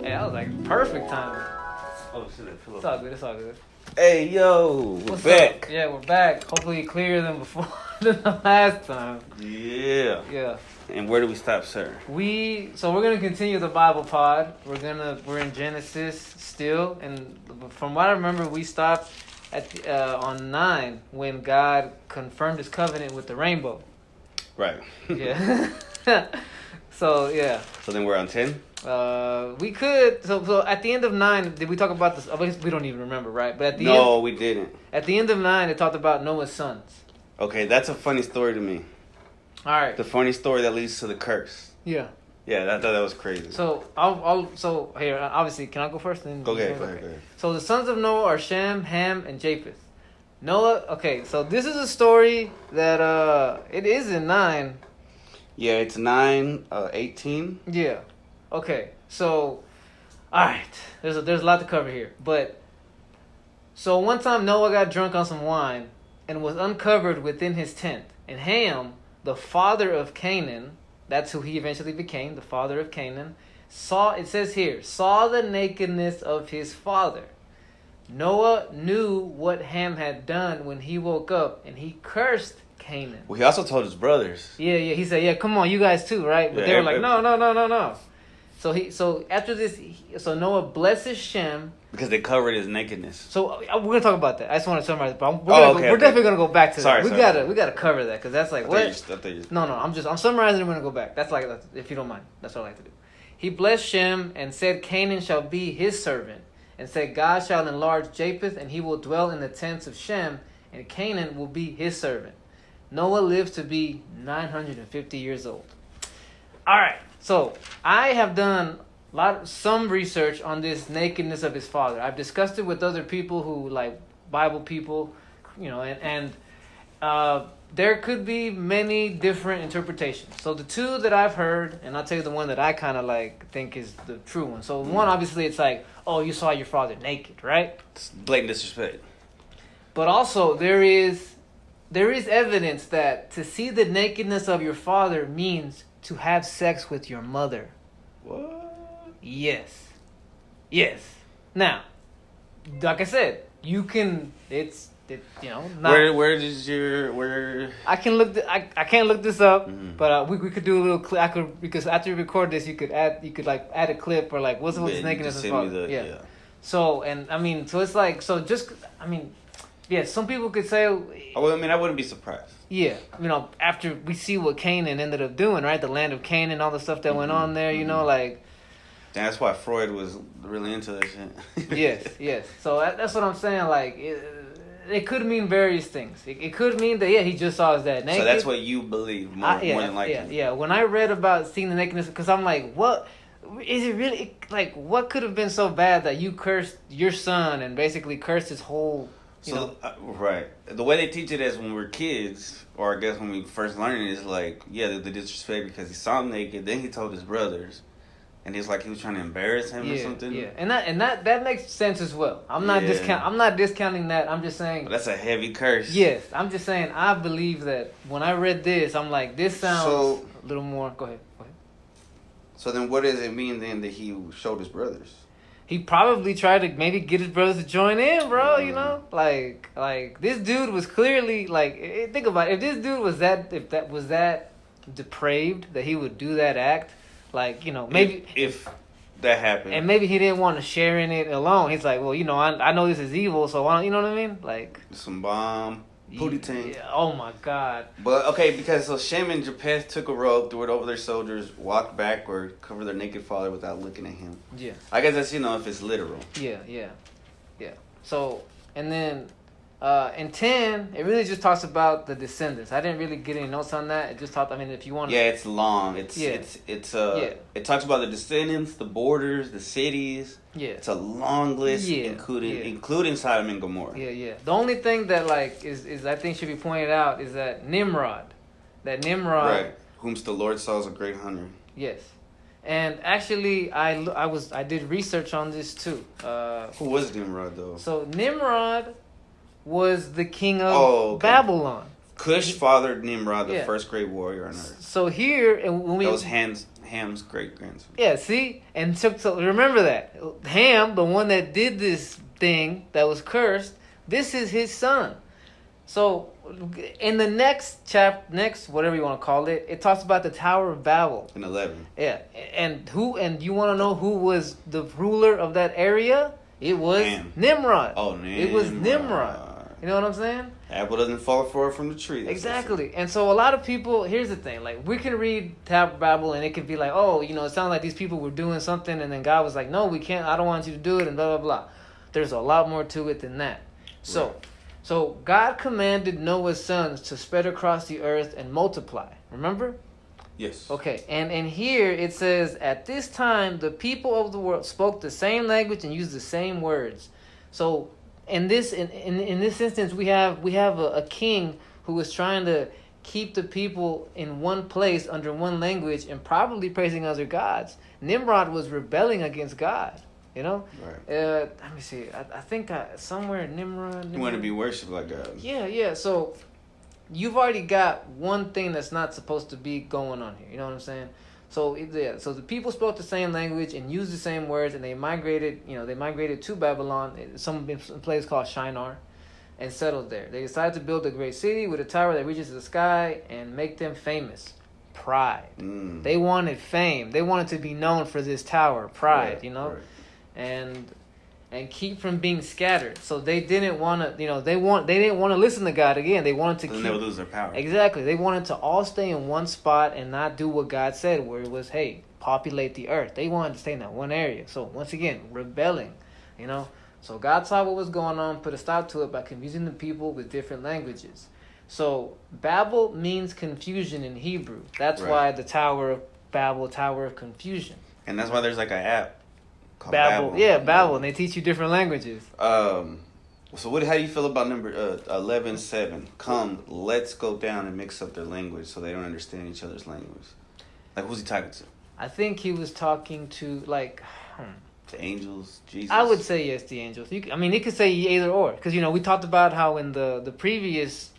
Hey, that was like perfect timing. Oh shit, It's all good. It's all good. Hey yo, we're What's back. up? Yeah, we're back. Hopefully clearer than before than the last time. Yeah. Yeah. And where do we stop, sir? We're gonna continue the Bible pod. We're in Genesis still, and from what I remember, we stopped at on 9 when God confirmed His covenant with the rainbow. Right. Yeah. So yeah. So then we're on 10? We could so at the end of 9, did we talk about this? We don't even remember, right? But at the end, we didn't. at the end of 9, it talked about Noah's sons. Okay, that's a funny story to me. All right. The funny story that leads to the curse. Yeah. Yeah, I thought that was crazy. So so here, obviously, can I go first? Then Go ahead. So the sons of Noah are Shem, Ham, and Japheth. Noah. Okay, so this is a story that it is in 9. Yeah, it's 9:18. Yeah. Okay. So, all right. There's a lot to cover here, but so one time Noah got drunk on some wine and was uncovered within his tent, and Ham, the father of Canaan, that's who he eventually became, the father of Canaan, saw the nakedness of his father. Noah knew what Ham had done when he woke up, and he cursed Canaan. Well, he also told his brothers. Yeah. He said, "Yeah, come on, you guys too, right?" But Yeah, they were like, "No." So after this, so Noah blesses Shem. Because they covered his nakedness. So we're gonna talk about that. I just want to summarize. But Okay. we're definitely gonna go back to Sorry, that. We gotta cover that because that's like what. I thought you No, I'm summarizing. I'm gonna go back. That's if you don't mind. That's what I like to do. He blessed Shem and said, "Canaan shall be his servant," and said, "God shall enlarge Japheth, and he will dwell in the tents of Shem, and Canaan will be his servant." Noah lived to be 950 years old. All right, so I have done some research on this nakedness of his father. I've discussed it with other people who like Bible people, and there could be many different interpretations. So the two that I've heard, and I'll tell you the one that I kind of think is the true one. So one, obviously, it's like, oh, you saw your father naked, right? It's blatant disrespect. But also there is evidence that to see the nakedness of your father means to have sex with your mother. What? Yes. Now, like I said, you can. Not, where? I can look. I can't look this up, Mm-hmm. but we could do a little clip. Because after you record this, you could add a clip or like what's the nakedness of his father. Yeah. So it's like yeah. Some people could say. I wouldn't be surprised. Yeah, after we see what Canaan ended up doing, right? The land of Canaan, all the stuff that went on there, like. That's why Freud was really into that shit. Yes. So that's what I'm saying. Like, it could mean various things. It could mean that, he just saw his dad naked. So that's what you believe more than likely. Yeah. When I read about seeing the nakedness, because I'm like, what is it really like? What could have been so bad that you cursed your son and basically cursed his whole? Right. The way they teach it is when we're kids, or I guess when we first learn it, is like, the disrespect because he saw him naked. Then he told his brothers. And he's like he was trying to embarrass him or something. Yeah, and that makes sense as well. I'm not discounting that. I'm just saying that's a heavy curse. Yes, I'm just saying I believe that when I read this, I'm like, this sounds a little more. Go ahead. So then, what does it mean then that he showed his brothers? He probably tried to maybe get his brothers to join in, bro. Like this dude was clearly like. Think about it. If this dude was that depraved that he would do that act. Like, maybe... If that happened. And maybe he didn't want to share in it alone. He's like, well, I know this is evil, so why don't... You know what I mean? Like... Some bomb. Pootie tank. Yeah, oh, my God. But, okay, because Shem and Japheth took a rope, threw it over their shoulders, walked backward, covered their naked father without looking at him. Yeah. I guess that's, if it's literal. Yeah. So, and then... in 10, it really just talks about the descendants. I didn't really get any notes on that. It just talked. If you want. Yeah, it's long. It talks about the descendants, the borders, the cities. Yeah. It's a long list, including Sodom and Gomorrah. Yeah. The only thing that is I think should be pointed out is that Nimrod. Right. Whom the Lord saw as a great hunter. Yes. And actually, I did research on this too. Who was Nimrod though? So Nimrod was the king of Babylon. Cush fathered Nimrod, the first great warrior on earth. So here, and when we that was hands Ham's great grandson. Yeah, see? And so remember that. Ham, the one that did this thing that was cursed, this is his son. So in the next whatever you want to call it, it talks about the Tower of Babel. In 11. Yeah. And you want to know who was the ruler of that area? It was Nimrod. Oh, Nimrod. It was Nimrod. You know what I'm saying? Apple doesn't fall far from the tree. Exactly. And so a lot of people, here's the thing, like we can read Tower of Babel and it could be like, oh, it sounds like these people were doing something and then God was like, no, we can't, I don't want you to do it and blah, blah, blah. There's a lot more to it than that. So God commanded Noah's sons to spread across the earth and multiply. Remember? Yes. Okay. And here it says, at this time, the people of the world spoke the same language and used the same words. So in this instance, we have a king who was trying to keep the people in one place under one language and probably praising other gods. Nimrod was rebelling against God. Right. Let me see. I think somewhere Nimrod. You want to be worshipped like God. Yeah. So you've already got one thing that's not supposed to be going on here. You know what I'm saying? So so the people spoke the same language and used the same words, and they migrated. They migrated to Babylon, some place called Shinar, and settled there. They decided to build a great city with a tower that reaches the sky and make them famous. Pride. They wanted fame. They wanted to be known for this tower. Pride. Right. And keep from being scattered. So they didn't want to. They didn't want to listen to God again. They wanted to keep. They would lose their power. Exactly. They wanted to all stay in one spot and not do what God said, where it was, hey, populate the earth. They wanted to stay in that one area. So once again, rebelling. So God saw what was going on, put a stop to it by confusing the people with different languages. So Babel means confusion in Hebrew. That's why the Tower of Babel, Tower of Confusion. And that's why there's like an app. Babel. Yeah, Babel, and they teach you different languages. So how do you feel about number 11:7? Come, let's go down and mix up their language so they don't understand each other's language. Like, who's he talking to? I think he was talking to, the angels, Jesus? I would say yes, the angels. It could say either or. Because, we talked about how in the previous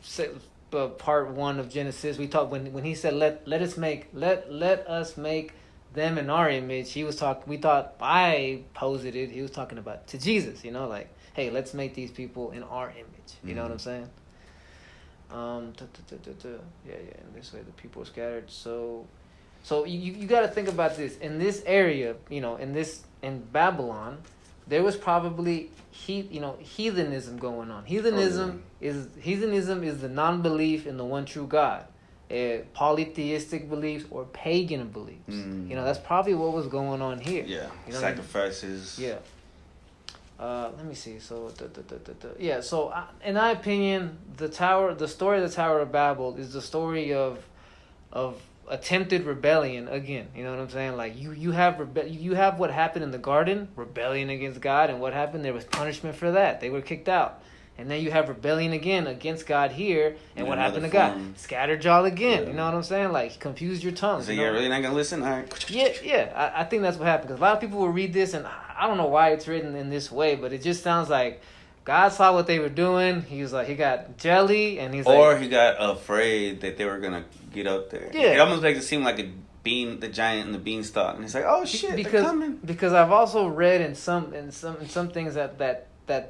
part 1 of Genesis, we talked when he said, let us make them in our image. I posited he was talking about to Jesus, hey, let's make these people in our image. You know what I'm saying? Yeah, in this way the people are scattered. So you got to think about this. In this area, in Babylon, there was probably heathenism going on. Heathenism is the non-belief in the one true God. Polytheistic beliefs or pagan beliefs. That's probably what was going on here. Yeah, sacrifices. Yeah. Let me see. So, yeah. So, in my opinion, the story of the Tower of Babel is the story of attempted rebellion again. You know what I'm saying? Like you have what happened in the garden, rebellion against God, and what happened? There was punishment for that. They were kicked out. And then you have rebellion again against God here. And what happened to God? Scattered y'all again. Yeah. You know what I'm saying? Like, confused your tongue. So you're really not going to listen? All right. Yeah. I think that's what happened. Because a lot of people will read this, and I don't know why it's written in this way, but it just sounds like God saw what they were doing. He was like, he got jelly, and he's or he got afraid that they were going to get up there. Yeah. It almost makes it seem like the giant and the beanstalk. And he's like, oh, shit, they're coming. Because I've also read in some things that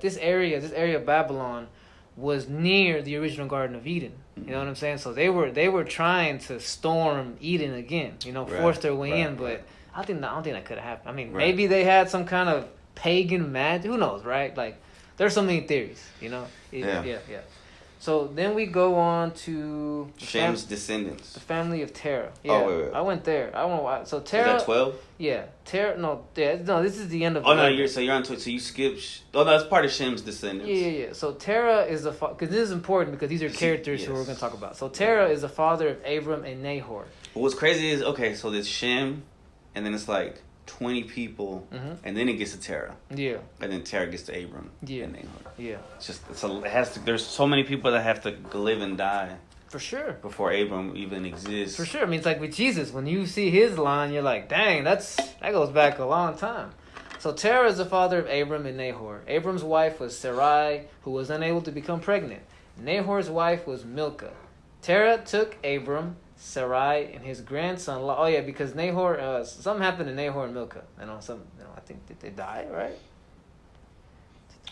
this area of Babylon was near the original Garden of Eden. You know what I'm saying? So they were trying to storm Eden again. Force their way in. But I don't think that could have happened. Maybe they had some kind of pagan magic. Who knows, right? Like, there's so many theories. Yeah. So then we go on to Shem's descendants. The family of Terah. Yeah, wait. I went there. I don't know why. So Terah. Is that 12? Yeah, Terah. No, this is the end of. Oh no, you're on to it. So you skip. Oh, that's part of Shem's descendants. Yeah. So Terah is the because this is important because these are characters who we're going to talk about. So Terah is the father of Abram and Nahor. What's crazy is so there's Shem, and then it's like 20 people, and then it gets to Terah. Yeah. And then Terah gets to Abram. Yeah. And Nahor. Yeah. There's so many people that have to live and die. For sure. Before Abram even exists. For sure. It's like with Jesus, when you see his line, you're like, dang, that goes back a long time. So Terah is the father of Abram and Nahor. Abram's wife was Sarai, who was unable to become pregnant. Nahor's wife was Milcah. Terah took Abram, Sarai and his grandson Lot. Oh yeah, because Nahor, something happened to Nahor and Milcah. I think did they die, right?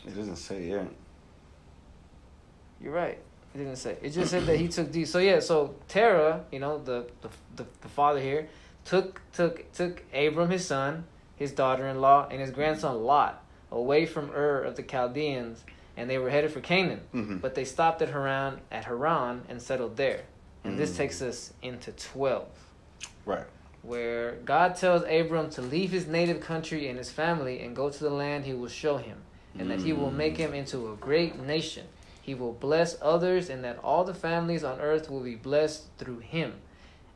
It doesn't say yet. You're right. It didn't say. It just said that he took these. So yeah, so Terah, the father here, took Abram his son, his daughter-in-law, and his grandson Lot away from Ur of the Chaldeans, and they were headed for Canaan. Mm-hmm. But they stopped at Haran and settled there. And this takes us into 12. Right. Where God tells Abram to leave his native country and his family and go to the land he will show him, and that he will make him into a great nation. He will bless others, and that all the families on earth will be blessed through him.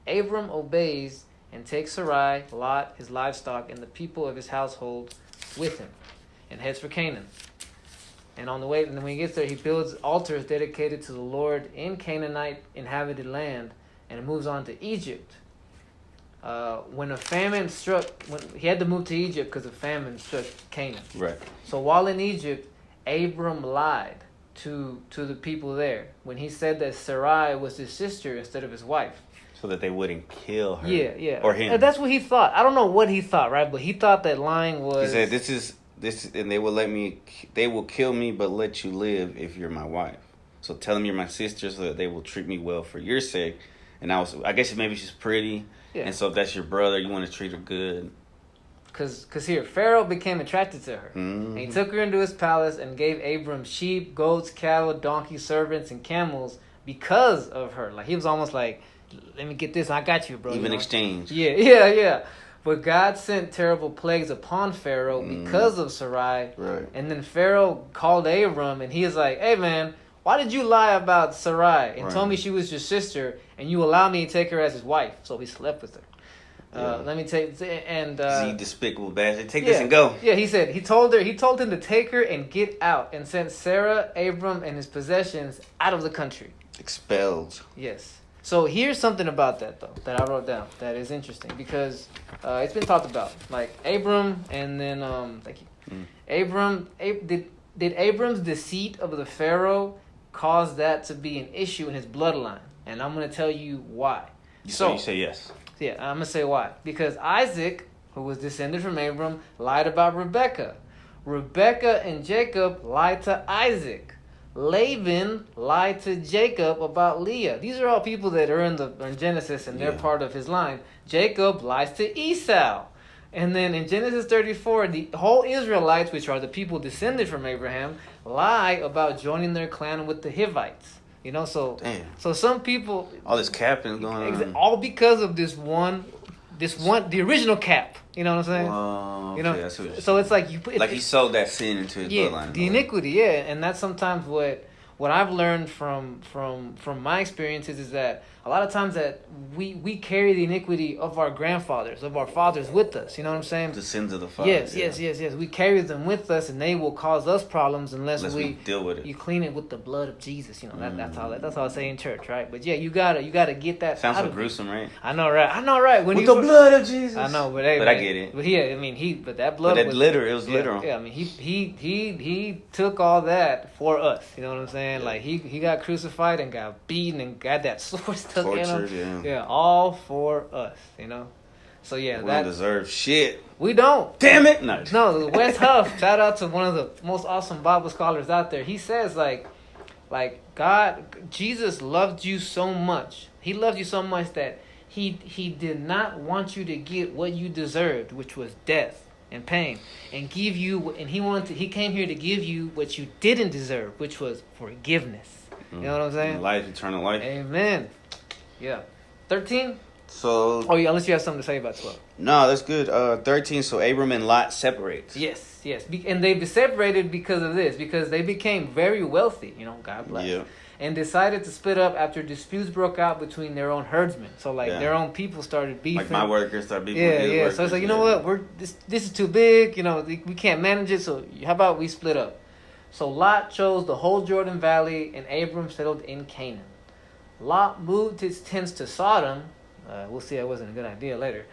Abram obeys and takes Sarai, Lot, his livestock, and the people of his household with him, and heads for Canaan. And on the way, and then when he gets there, he builds altars dedicated to the Lord in Canaanite inhabited land, and moves on to Egypt. When a famine struck, he had to move to Egypt because a famine struck Canaan. Right. So while in Egypt, Abram lied to the people there when he said that Sarai was his sister instead of his wife. So that they wouldn't kill her. Yeah. Or him. That's what he thought. I don't know what he thought, right? But he thought that lying was... He said, this, and they will kill me, but let you live if you're my wife. So tell them you're my sister so that they will treat me well for your sake. And I guess maybe she's pretty. Yeah. And so if that's your brother, you want to treat her good. Because here, Pharaoh became attracted to her. Mm-hmm. And he took her into his palace and gave Abram sheep, goats, cattle, donkeys, servants, and camels because of her. Like, he was almost like, let me get this, I got you, bro. Even exchange. Yeah. But God sent terrible plagues upon Pharaoh because of Sarai. Right. And then Pharaoh called Abram, and he was like, hey, man, why did you lie about Sarai and told me she was your sister, and you allowed me to take her as his wife? So he slept with her. Let me take and you despicable bastard. Take this and go. Yeah, he told him to take her and get out, and sent Sarah, Abram, and his possessions out of the country. Expelled. Yes. So here's something about that though that I wrote down that is interesting because it's been talked about. Like Abram, and then thank you. Abram, did Abram's deceit of the Pharaoh cause that to be an issue in his bloodline? And I'm going to tell you why. So you say yes. Yeah, I'm going to say why. Because Isaac, who was descended from Abram, lied about Rebekah. Rebekah and Jacob lied to Isaac. Laban lied to Jacob about Leah. These are all people that are in Genesis, and they're part of his line. Jacob lies to Esau. And then in Genesis 34, the whole Israelites, which are the people descended from Abraham, lie about joining their clan with the Hivites. So some people... All this capping going on. All because of this one, the original cap. You know what I'm saying? Okay, so it's like you put... Like he sowed that sin into his bloodline. The iniquity, and that's sometimes what I've learned from my experiences is that a lot of times that we carry the iniquity of our grandfathers, of our fathers with us. You know what I'm saying? The sins of the fathers. Yes. We carry them with us, and they will cause us problems unless we deal with it. You clean it with the blood of Jesus. That's all I say in church, right? But yeah, you gotta get that. Sounds so gruesome, right? I know, right? With the blood of Jesus. I know, but hey, I get it. But but that blood. But that it was literal. Yeah, I mean, he took all that for us. You know what I'm saying? Yeah. Like he got crucified and got beaten and got that sword stuck in him. Yeah, all for us. So yeah, we don't deserve shit. We don't. Damn it! No. Wes Huff, shout out to one of the most awesome Bible scholars out there. He says like Jesus loved you so much. He loved you so much that he did not want you to get what you deserved, which was death and pain, and give you. And he came here to give you what you didn't deserve, which was forgiveness. You know what I'm saying? Life, eternal life. Amen. Yeah. 13? So... unless you have something to say about 12. No, that's good. 13, so Abram and Lot separates. Yes. And they separated because of this, because they became very wealthy, God bless. Yeah. And decided to split up after disputes broke out between their own herdsmen. So, their own people started beefing. Like my workers started beefing with his workers. So it's like, you know what? This is too big. We can't manage it, so how about we split up? So Lot chose the whole Jordan Valley, and Abram settled in Canaan. Lot moved his tents to Sodom. We'll see that wasn't a good idea later.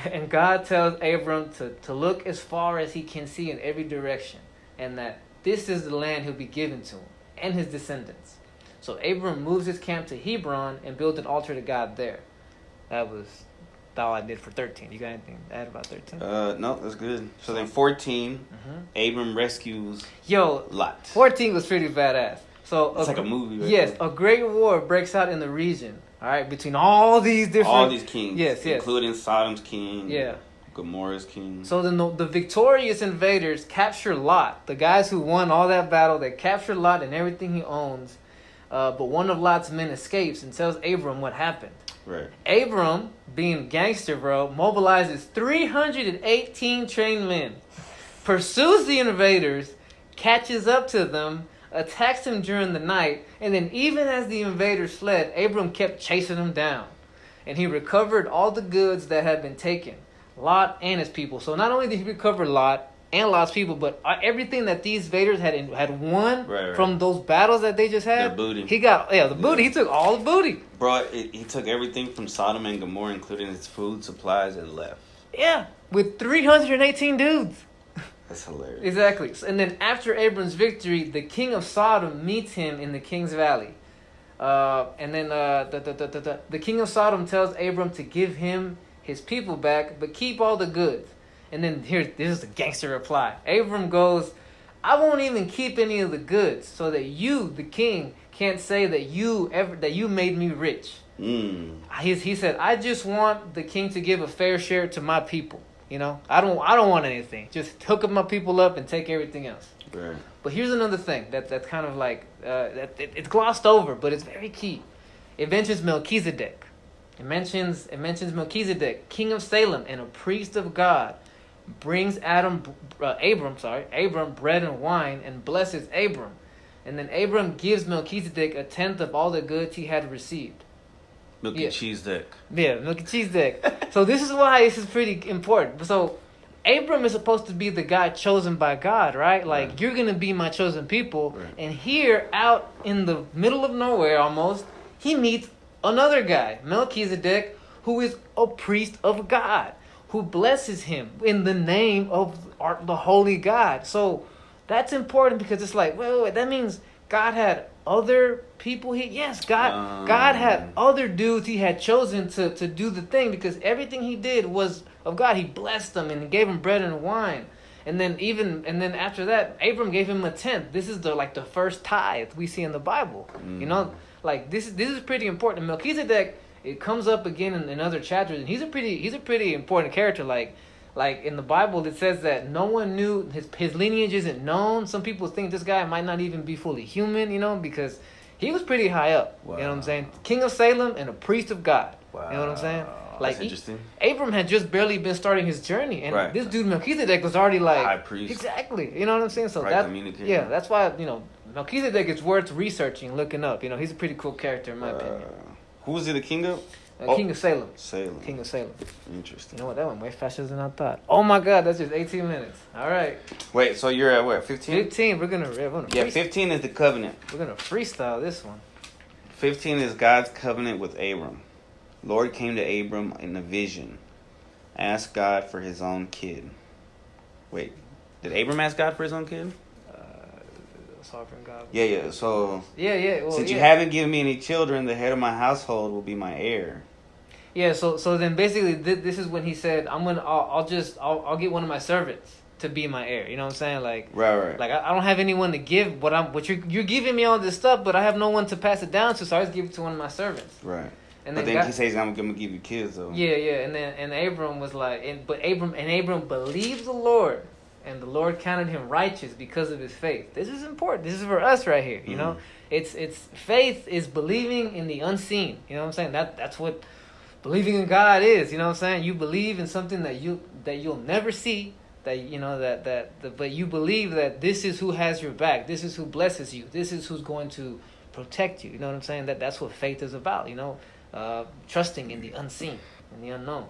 And God tells Abram to look as far as he can see in every direction, and that this is the land he'll be given to him and his descendants. So Abram moves his camp to Hebron and built an altar to God there. That was all I did for 13. You got anything to add about 13? No, that's good. So then 14, Abram rescues Lot. 14 was pretty badass. So it's like a movie. Right? Yes, a great war breaks out in the region. All right, between all these kings. Yes, including Sodom's king. Yeah. Gomorrah's king. So then the victorious invaders capture Lot. The guys who won all that battle, they capture Lot and everything he owns. But one of Lot's men escapes and tells Abram what happened. Right. Abram, being gangster, bro, mobilizes 318 trained men, pursues the invaders, catches up to them, attacks them during the night, and then even as the invaders fled, Abram kept chasing them down. And he recovered all the goods that had been taken, Lot and his people. So not only did he recover Lot and Lot's people, but everything that these invaders had won from those battles that they just had. Their booty. He got the booty. He took all the booty. Bro, he took everything from Sodom and Gomorrah, including its food, supplies, and left. Yeah, with 318 dudes. That's hilarious. Exactly. And then after Abram's victory, the king of Sodom meets him in the King's Valley. And then the king of Sodom tells Abram to give him his people back, but keep all the goods. And then this is the gangster reply. Abram goes, I won't even keep any of the goods, so that you, the king, can't say that you made me rich. He said, I just want the king to give a fair share to my people. You know, I don't want anything. Just hook my people up and take everything else. Right. But here's another thing that's kind of like it's glossed over, but it's very key. It mentions Melchizedek. It mentions Melchizedek, king of Salem and a priest of God, brings Abram bread and wine and blesses Abram. And then Abram gives Melchizedek a tenth of all the goods he had received. Melchizedek. Yeah, Melchizedek. So this is why this is pretty important. So Abram is supposed to be the guy chosen by God, right? Like, you're going to be my chosen people. Right. And here, out in the middle of nowhere almost, he meets another guy, Melchizedek, who is a priest of God, who blesses him in the name of the holy God. So that's important because it's like, wait, that means God had other people God had other dudes he had chosen to do the thing, because everything he did was of God. He blessed them and he gave him bread and wine. And then after that, Abram gave him a tenth. This is the first tithe we see in the Bible. You know, like this is pretty important. Melchizedek, it comes up again in other chapters, and he's a pretty important character. Like in the Bible, it says that no one knew his lineage isn't known. Some people think this guy might not even be fully human, you know, because he was pretty high up. Wow. You know what I'm saying? King of Salem and a priest of God. Wow. You know what I'm saying? Like, that's interesting. Abram had just barely been starting his journey, and this dude Melchizedek was already like high priest. Exactly. You know what I'm saying? So that's why, you know, Melchizedek is worth researching, looking up. You know, he's a pretty cool character in my opinion. Who was he the king of? King of Salem. King of Salem. Interesting. You know what? That went way faster than I thought. Oh my God, that's just 18 minutes. All right. Wait, so you're at what? 15? 15. We're gonna 15 is the covenant. We're gonna freestyle this one. 15 is God's covenant with Abram. Lord came to Abram in a vision. Asked God for his own kid. Wait, did Abram ask God for his own kid? Sovereign God. Yeah. So Well, since you haven't given me any children, the head of my household will be my heir. Yeah. So then basically this is when he said, I'll get one of my servants to be my heir. You know what I'm saying? Like right. Like I don't have anyone to give what you're giving me all this stuff, but I have no one to pass it down to, so I just give it to one of my servants. Right. And then he says, I'm gonna give you kids though. Yeah. And Abram was like, Abram believed the Lord. And the Lord counted him righteous because of his faith. This is important. This is for us right here. You know, it's faith is believing in the unseen. You know what I'm saying? That's what believing in God is. You know what I'm saying? You believe in something that you'll never see. But you believe that this is who has your back. This is who blesses you. This is who's going to protect you. You know what I'm saying? That's what faith is about. You know, trusting in the unseen and the unknown.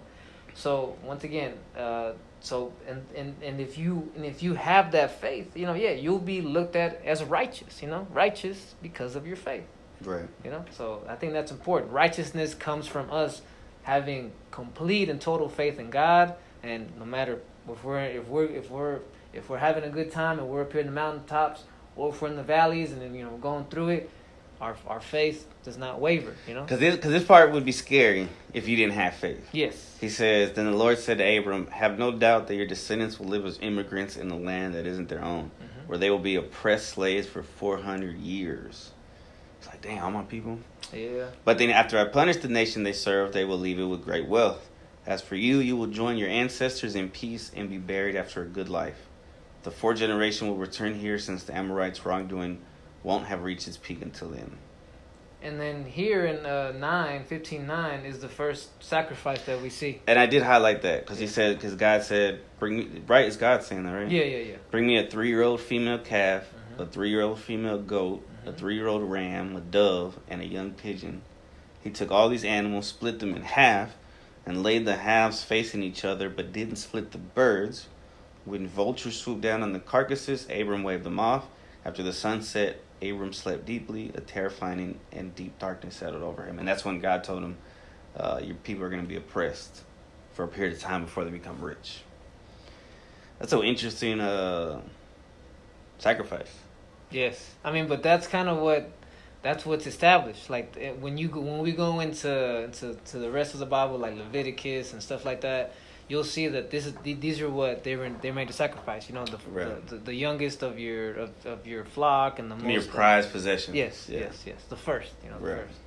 So once again. And if you have that faith, you know, you'll be looked at as righteous, you know, righteous because of your faith. Right. You know, so I think that's important. Righteousness comes from us having complete and total faith in God, and no matter if we're having a good time and we're up here in the mountaintops, or if we're in the valleys and then, you know, we're going through it, our faith does not waver, you know? Because this part would be scary if you didn't have faith. Yes. He says, then the Lord said to Abram, have no doubt that your descendants will live as immigrants in the land that isn't their own, where they will be oppressed slaves for 400 years. It's like, dang, all my people? Yeah. But then after I punish the nation they serve, they will leave it with great wealth. As for you, you will join your ancestors in peace and be buried after a good life. The fourth generation will return here, since the Amorites' wrongdoing won't have reached its peak until then. And then here in 15:9 is the first sacrifice that we see. And I did highlight that because God said, bring me, right? Is God saying that, right? Yeah. Bring me a 3-year-old female calf, a 3-year-old female goat, a 3-year-old ram, a dove, and a young pigeon. He took all these animals, split them in half, and laid the halves facing each other, but didn't split the birds. When vultures swooped down on the carcasses, Abram waved them off. After the sun set, Abram slept deeply. A terrifying and deep darkness settled over him. And that's when God told him, your people are going to be oppressed for a period of time before they become rich. That's an interesting sacrifice. Yes. I mean, but that's kind of what's established. Like when we go into the rest of the Bible, like Leviticus and stuff like that, you'll see that these are what they made to sacrifice. You know, the youngest of your flock and the most your prized possession. Yes. The first. You know, the first.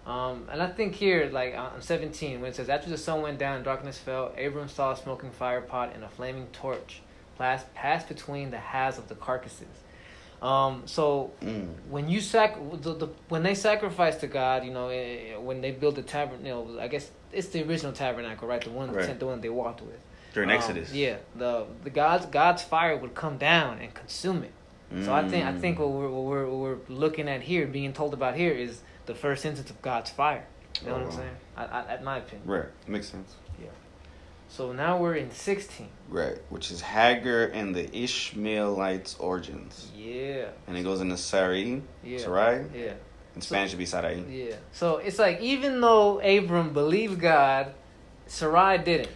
And I think here, like on 17, when it says, after the sun went down and darkness fell, Abram saw a smoking fire pot and a flaming torch pass between the halves of the carcasses. When you when they sacrifice to God, you know, when they build the tabernacle, I guess it's the original tabernacle, right? The one they walked with during Exodus. Yeah, the God's fire would come down and consume it. So I think what we're looking at here, being told about here, is the first instance of God's fire. You know what I'm saying? At my opinion. Right, makes sense. Yeah. So now we're in 16. Right, which is Hagar and the Ishmaelites' origins. Yeah. And it goes into Sarai. Yeah. Sarai? Yeah. In Spanish, it'd be Sarai. Yeah. So it's like, even though Abram believed God, Sarai didn't.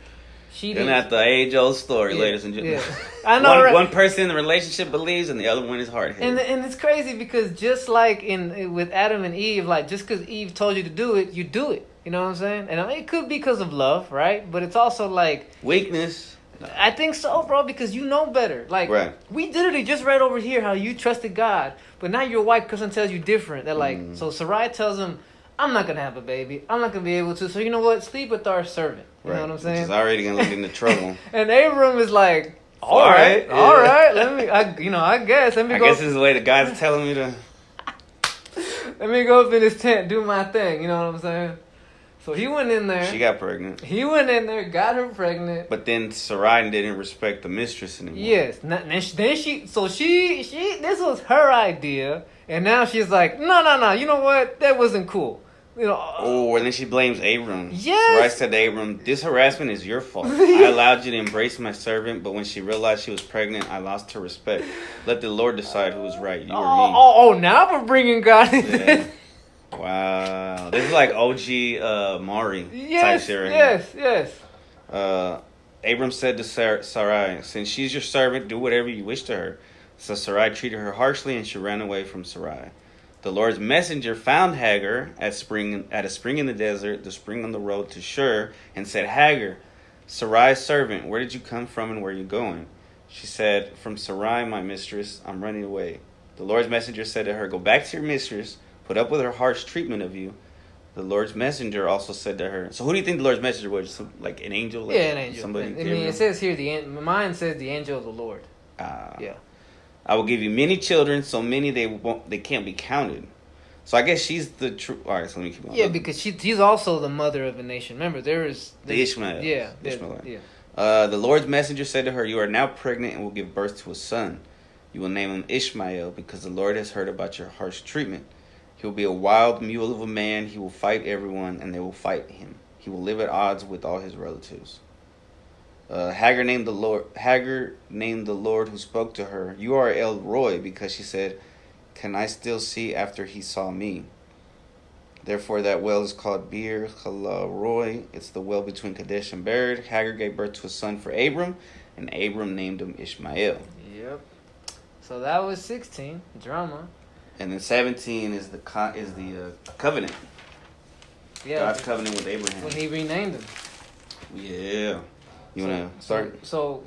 She didn't. And that's the age-old story, ladies and gentlemen. Yeah. I know, right? One person in the relationship believes, and the other one is hard-headed. And it's crazy because just like with Adam and Eve, like just because Eve told you to do it, you do it. You know what I'm saying? And I mean, it could be because of love, right? But it's also like weakness. I think so, bro, because you know better. Like, we literally just read over here how you trusted God, but now your wife comes and tells you different. They're like, so Sarai tells him, I'm not going to have a baby. I'm not going to be able to. So you know what? Sleep with our servant. You know what I'm saying? Which is already going to lead into trouble. And Abram is like, all right. Let me, I guess. Let me go. I guess this is the way the guy's telling me to. Let me go up in his tent, do my thing. You know what I'm saying? So he went in there. She got pregnant. He went in there, got her pregnant. But then Sarai didn't respect the mistress anymore. Yes. Then she this was her idea. And now she's like, no. You know what? That wasn't cool. You know. Oh, and then she blames Abram. Yes. Sarai said to Abram, this harassment is your fault. I allowed you to embrace my servant, but when she realized she was pregnant, I lost her respect. Let the Lord decide who was right, you or me. Oh, now we're bringing God in this. Wow. This is like OG Mari type shit right Yes. Abram said to Sarai, since she's your servant, do whatever you wish to her. So Sarai treated her harshly, and she ran away from Sarai. The Lord's messenger found Hagar at a spring in the desert, the spring on the road to Shur, and said, Hagar, Sarai's servant, where did you come from and where are you going? She said, from Sarai, my mistress, I'm running away. The Lord's messenger said to her, go back to your mistress, put up with her harsh treatment of you. The Lord's messenger also said to her, so who do you think the Lord's messenger was? Like an angel? Like an angel. Somebody, I mean, it says here, mine says the angel of the Lord. Yeah. I will give you many children, so many they can't be counted. So I guess she's the true. All right, so let me keep going. Yeah, because she's also the mother of a nation. Remember, the Ishmael. Yeah, Ishmael. Yeah. The Lord's messenger said to her, you are now pregnant and will give birth to a son. You will name him Ishmael because the Lord has heard about your harsh treatment. He will be a wild mule of a man. He will fight everyone, and they will fight him. He will live at odds with all his relatives. Hagar named the Lord who spoke to her. You are El Roy, because she said, can I still see after he saw me? Therefore that well is called Bir Chala Roy. It's the well between Kadesh and Bered. Hagar gave birth to a son for Abram, and Abram named him Ishmael. Yep. So that was 16, drama. And then 17 is the covenant. Yeah. God's covenant with Abraham. When he renamed him. Yeah. You want to start? So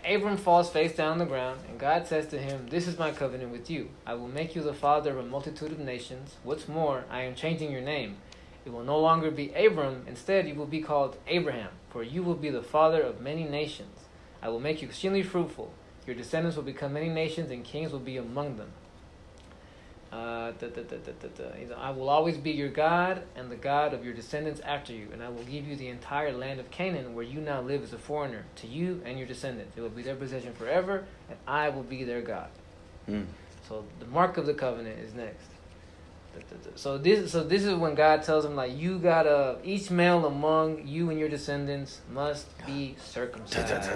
Abram falls face down on the ground, and God says to him, "This is my covenant with you. I will make you the father of a multitude of nations. What's more, I am changing your name. It will no longer be Abram. Instead, you will be called Abraham, for you will be the father of many nations. I will make you extremely fruitful. Your descendants will become many nations, and kings will be among them. I will always be your God and the God of your descendants after you, and I will give you the entire land of Canaan where you now live as a foreigner, to you and your descendants. It will be their possession forever, and I will be their God." So the mark of the covenant is next. So this is when God tells him, like, you gotta, each male among you and your descendants must be circumcised.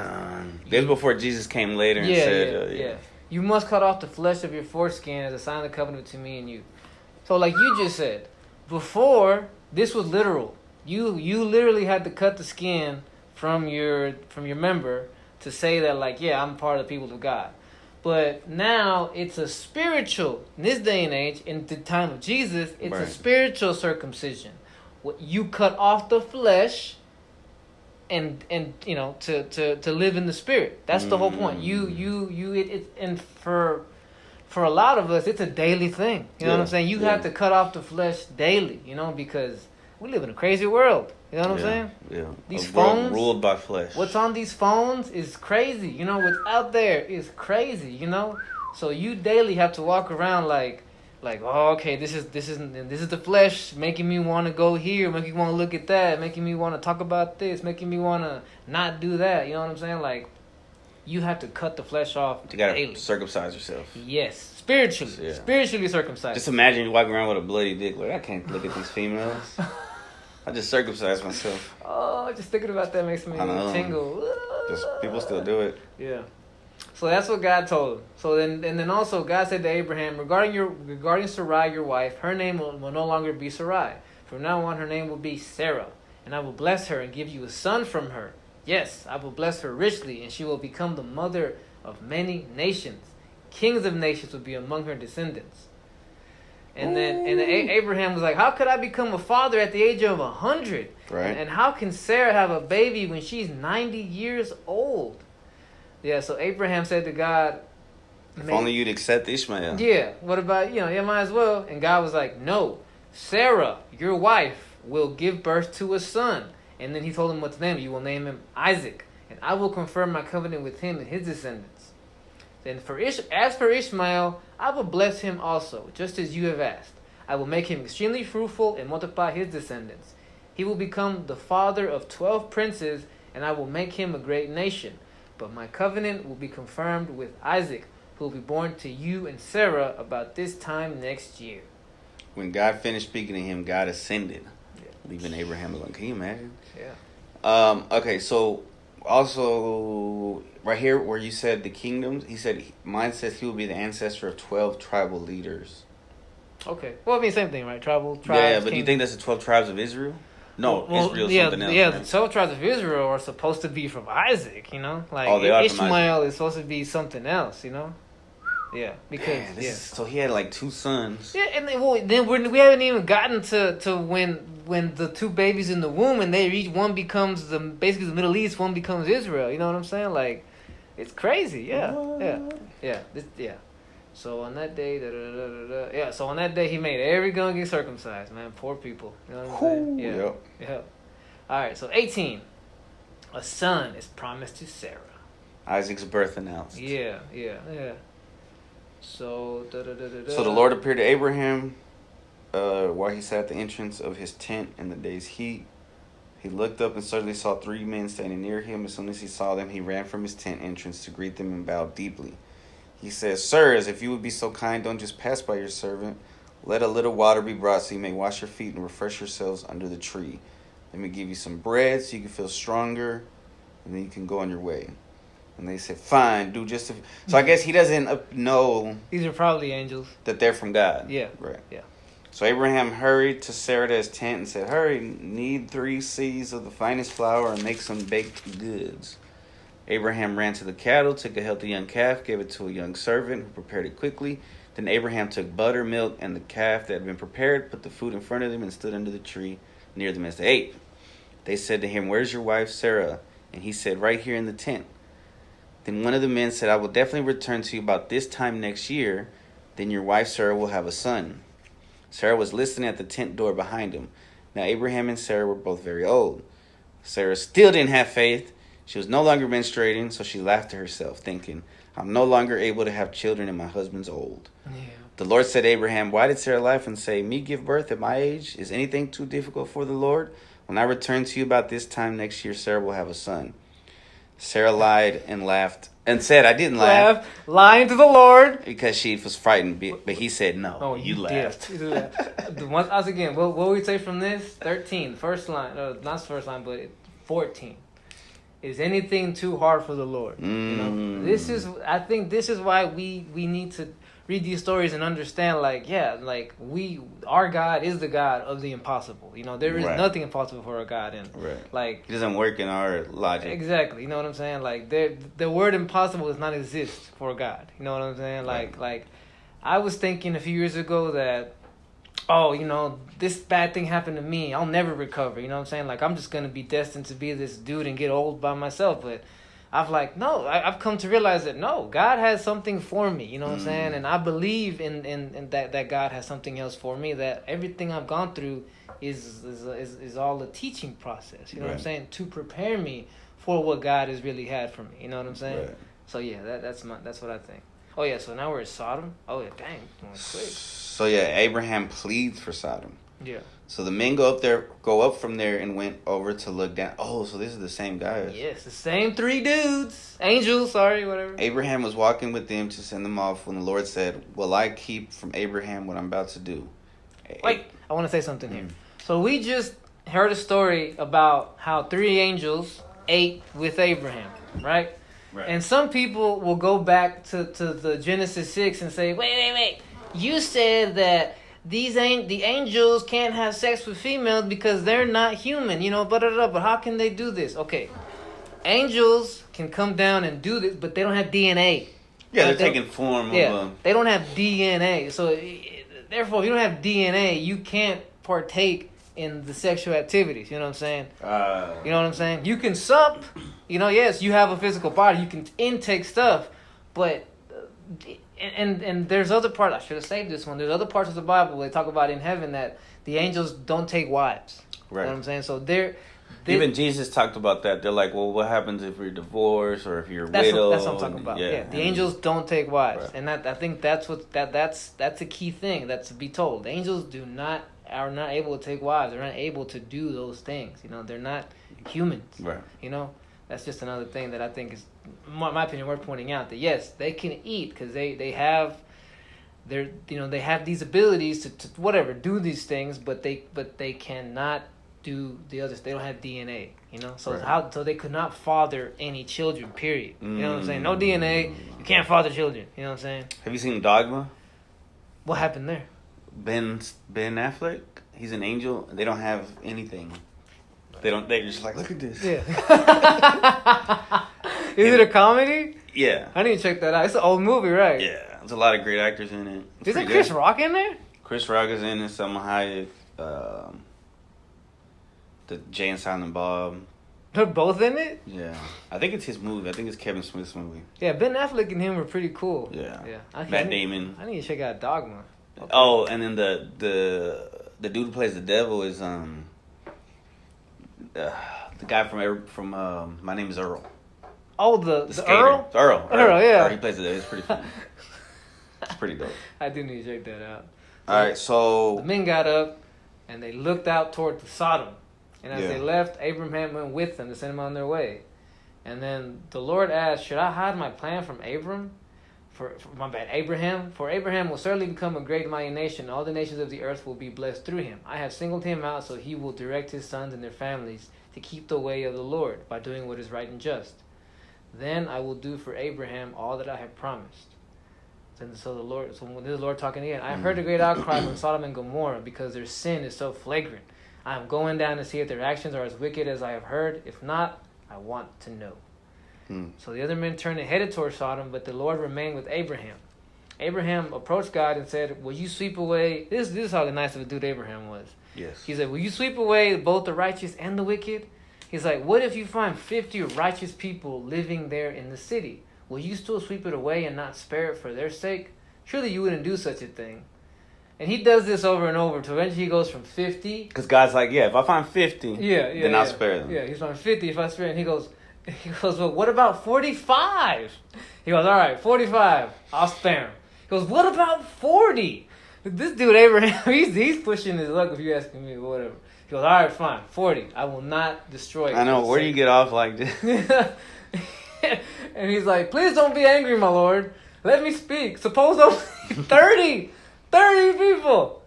This before Jesus came later and said, "You must cut off the flesh of your foreskin as a sign of the covenant between me and you." So like you just said, before, this was literal. You literally had to cut the skin from your member to say that, like, yeah, I'm part of the people of God. But now it's a spiritual, in this day and age, in the time of Jesus, it's a spiritual circumcision. You cut off the flesh and you know, to live in the spirit. That's the whole point. And for a lot of us, it's a daily thing. You know what I'm saying? You have to cut off the flesh daily, you know, because we live in a crazy world. You know what I'm saying? Yeah. These phones ruled by flesh. What's on these phones is crazy. You know, what's out there is crazy, you know? So you daily have to walk around like, oh, okay, this is the flesh making me want to go here, making me want to look at that, making me want to talk about this, making me want to not do that. You know what I'm saying? Like, you have to cut the flesh off. You got to circumcise yourself. Yes, spiritually. Spiritually circumcised. Just imagine you walking around with a bloody dick. Like, I can't look at these females. I just circumcised myself. Oh, just thinking about that makes me tingle. Just people still do it. Yeah. So that's what God told him. So then also God said to Abraham, regarding Sarai, your wife, her name will no longer be Sarai. From now on, her name will be Sarah, and I will bless her and give you a son from her. Yes, I will bless her richly, and she will become the mother of many nations. Kings of nations will be among her descendants. And then Abraham was like, how could I become a father at the age of 100? Right. And how can Sarah have a baby when she's 90 years old? Yeah, so Abraham said to God, if only you'd accept Ishmael. Yeah, what about, might as well. And God was like, no, Sarah, your wife, will give birth to a son. And then he told him what to name him. You will name him Isaac. And I will confirm my covenant with him and his descendants. Then as for Ishmael, I will bless him also, just as you have asked. I will make him extremely fruitful and multiply his descendants. He will become the father of 12 princes, and I will make him a great nation. But my covenant will be confirmed with Isaac, who will be born to you and Sarah about this time next year. When God finished speaking to him, God ascended, leaving Abraham alone. Can you imagine? Yeah. Okay, so also right here where you said the kingdoms, he said, mine says he will be the ancestor of 12 tribal leaders. Okay. Well, I mean, same thing, right? Tribes. Yeah, but do you think that's the 12 tribes of Israel? No, Israel's something else. Yeah, right? the 12 tribes of Israel are supposed to be from Isaac, Like, they are Ishmael is supposed to be something else, Yeah, because, So he had like 2 sons. Yeah, and then we haven't even gotten to when the 2 babies in the womb, and one becomes basically the Middle East, one becomes Israel. You know what I'm saying? Like, it's crazy. Yeah. So on that day, So on that day, he made every gun get circumcised. Man, poor people. You know what I'm saying? Yeah. All right. So 18, a son is promised to Sarah. Isaac's birth announced. Yeah. So. So the Lord appeared to Abraham while he sat at the entrance of his tent in the day's heat. He looked up and suddenly saw 3 men standing near him. As soon as he saw them, he ran from his tent entrance to greet them and bowed deeply. He says, "Sirs, if you would be so kind, don't just pass by your servant. Let a little water be brought so you may wash your feet and refresh yourselves under the tree. Let me give you some bread so you can feel stronger, and then you can go on your way." And they said, "Fine, do just..." So I guess he doesn't know... These are probably angels. That they're from God. Yeah. Right. Yeah. So Abraham hurried to Sarah's tent and said, "Hurry, knead 3 seahs of the finest flour and make some baked goods." Abraham ran to the cattle, took a healthy young calf, gave it to a young servant who prepared it quickly. Then Abraham took butter, milk, and the calf that had been prepared, put the food in front of them, and stood under the tree near them as they ate. They said to him, "Where's your wife Sarah?" And he said, "Right here in the tent." Then one of the men said, "I will definitely return to you about this time next year. Then your wife Sarah will have a son." Sarah was listening at the tent door behind him. Now Abraham and Sarah were both very old. Sarah still didn't have faith. She was no longer menstruating, so she laughed to herself, thinking, "I'm no longer able to have children and my husband's old." Yeah. The Lord said to Abraham, "Why did Sarah laugh and say, 'Me give birth at my age? Is anything too difficult for the Lord? When I return to you about this time next year, Sarah will have a son." Sarah lied and laughed and said, "I didn't laugh." Lying to the Lord. Because she was frightened, but he said, "No, Oh, you laughed." Once again, what we say from this? 13, first line. Not first line, but 14. Is anything too hard for the Lord? You know, I think this is why we need to read these stories and understand, our God is the God of the impossible. You know, there is nothing impossible for our God, and He doesn't work in our logic. Exactly. You know what I'm saying? Like the word impossible does not exist for God. You know what I'm saying? Like I was thinking a few years ago that, oh, you know, this bad thing happened to me, I'll never recover. You know what I'm saying? Like, I'm just going to be destined to be this dude and get old by myself. But I've come to realize that, no, God has something for me. You know what I'm saying? And I believe in that God has something else for me, that everything I've gone through is all a teaching process. You know what I'm saying? To prepare me for what God has really had for me. You know what I'm saying? Right. So, yeah, that's what I think. Oh, yeah, so now we're at Sodom. Oh, yeah, dang, going quick. So, yeah, Abraham pleads for Sodom. Yeah. So the men go up from there and went over to look down. Oh, so this is the same guys. Yes, the same three dudes. Angels, sorry, whatever. Abraham was walking with them to send them off when the Lord said, "Will I keep from Abraham what I'm about to do?" Wait, I want to say something here. So we just heard a story about how three angels ate with Abraham, right? Right. And some people will go back to the Genesis 6 and say, wait. You said that the angels can't have sex with females because they're not human, you know, but how can they do this? Okay. Angels can come down and do this, but they don't have DNA. Yeah, they're taking form of them. They don't have DNA. So, therefore, if you don't have DNA, you can't partake in the sexual activities. You know what I'm saying? You know what I'm saying? You can sup. You know, yes, you have a physical body. You can intake stuff. But, and there's other parts. I should have saved this one. There's other parts of the Bible where they talk about in heaven that the angels don't take wives. Right. You know what I'm saying? So even Jesus talked about that. They're like, well, what happens if you're divorced or if you're widowed? That's what I'm talking about. Yeah. The angels don't take wives. Right. And I think that's a key thing that's to be told. The angels are not able to take wives. They're not able to do those things. You know, they're not humans. Right. You know, that's just another thing that I think is, in my opinion, worth pointing out. That yes, they can eat because they have these abilities to whatever do these things, but they cannot do the others. They don't have DNA. You know, so so they could not father any children. Period. You know what I'm saying? No DNA, you can't father children. You know what I'm saying? Have you seen Dogma? What happened there? Ben Affleck, he's an angel. They don't have anything. They're just like, look at this. Yeah. Is it a comedy? Yeah. I need to check that out. It's an old movie, right? Yeah. There's a lot of great actors in it. Isn't Chris Rock in there? Chris Rock is in it. Salma Hayek. The Jay and Silent Bob. They're both in it? Yeah. I think it's his movie. I think it's Kevin Smith's movie. Yeah, Ben Affleck and him were pretty cool. Yeah. Okay, Matt Damon. I need to check out Dogma. Okay. Oh, and then the dude who plays the devil is the guy from My Name is Earl. Oh, the Earl? Earl, yeah. He plays it. It's pretty funny. It's pretty dope. I do need to check that out. All right, so the men got up and they looked out toward the Sodom. And as they left, Abraham went with them to send them on their way. And then the Lord asked, "Should I hide my plan from Abraham? For Abraham will certainly become a great mighty nation. All the nations of the earth will be blessed through him. I have singled him out so he will direct his sons and their families to keep the way of the Lord by doing what is right and just. Then I will do for Abraham all that I have promised." And so when this is the Lord talking again, "I have heard a great outcry from Sodom and Gomorrah because their sin is so flagrant. I am going down to see if their actions are as wicked as I have heard. If not, I want to know." So the other men turned and headed toward Sodom, but the Lord remained with Abraham. Abraham approached God and said, will you sweep away... This is how nice of a dude Abraham was. Yes. He said, will you sweep away both the righteous and the wicked? He's like, what if you find 50 righteous people living there in the city? Will you still sweep it away and not spare it for their sake? Surely you wouldn't do such a thing. And he does this over and over until eventually he goes from 50. Because God's like, if I find 50, then I'll spare them. Yeah, he's found 50 if I spare it. And he goes, well, what about 45? He goes, all right, 45, I'll spare him. He goes, what about 40? This dude, Abraham, he's pushing his luck if you're asking me, whatever. He goes, all right, fine, 40. I will not destroy it. I know, where do you get off like this? And he's like, please don't be angry, my Lord. Let me speak. Suppose only 30 people.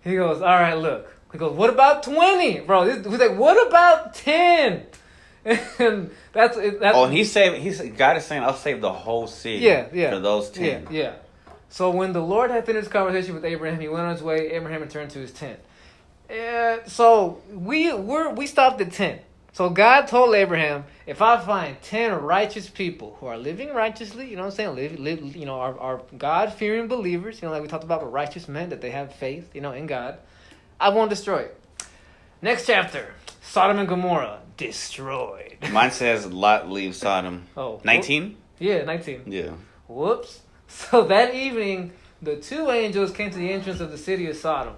He goes, all right, look. He goes, what about 20? Bro, he's like, what about 10? And that's oh, and God is saying, I'll save the whole city for those 10. Yeah. So when the Lord had finished his conversation with Abraham, he went on his way. Abraham returned to his tent. So we stopped at 10. So God told Abraham, if I find 10 righteous people who are living righteously, you know what I'm saying, live are God-fearing believers, like we talked about with righteous men, that they have faith, in God, I won't destroy it. Next chapter, Sodom and Gomorrah, destroyed. Mine says Lot leaves Sodom. Oh. 19? Yeah, 19. Yeah. Whoops. So that evening, the two angels came to the entrance of the city of Sodom.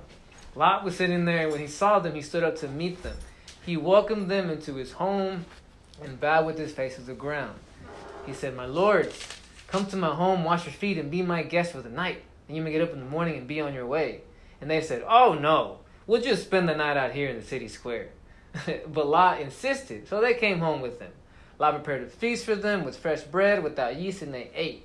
Lot was sitting there, and when he saw them, he stood up to meet them. He welcomed them into his home and bowed with his face to the ground. He said, my lords, come to my home, wash your feet, and be my guests for the night. And you may get up in the morning and be on your way. And they said, oh no, we'll just spend the night out here in the city square. But Lot insisted, so they came home with him. Lot prepared a feast for them with fresh bread, without yeast, and they ate.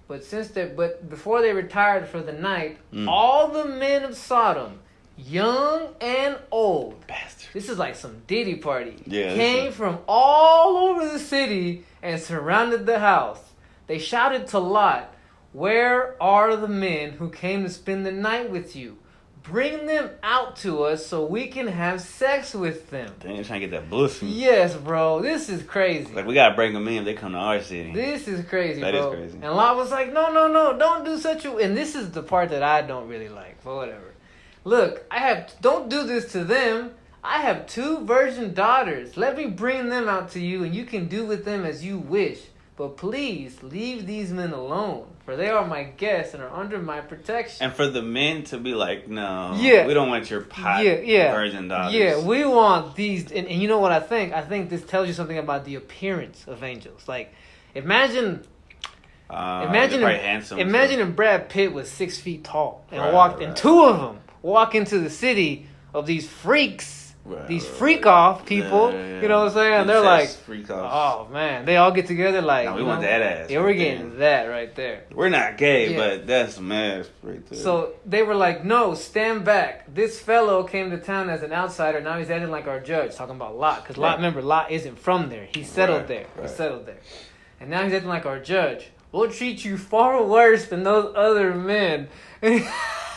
But before they retired for the night, all the men of Sodom, young and old, bastard. This is like some Diddy party, yeah, came from all over the city and surrounded the house. They shouted to Lot, where are the men who came to spend the night with you? Bring them out to us so we can have sex with them. They're trying to get that pussy. Yes, bro. This is crazy. Like, we got to bring them in if they come to our city. This is crazy, bro. That is crazy. And Lot was like, no, don't do such a... And this is the part that I don't really like, but whatever. Look, don't do this to them. I have 2 virgin daughters. Let me bring them out to you, and you can do with them as you wish. But please, leave these men alone, for they are my guests and are under my protection. And for the men to be like, no, we don't want your virgin daughters. Yeah, we want these. And you know what I think? I think this tells you something about the appearance of angels. Like, imagine if Brad Pitt was 6 feet tall and 2 of them walk into the city of these freaks. These freak-off people, you know what I'm saying? They're like, oh, man. They all get together like... No, we want that ass. Yeah, we're getting that right there. We're not gay, but that's some ass right there. So they were like, no, stand back. This fellow came to town as an outsider. Now he's acting like our judge, talking about Lot. Because remember, Lot isn't from there. He settled there. He settled there. And now he's acting like our judge. We'll treat you far worse than those other men.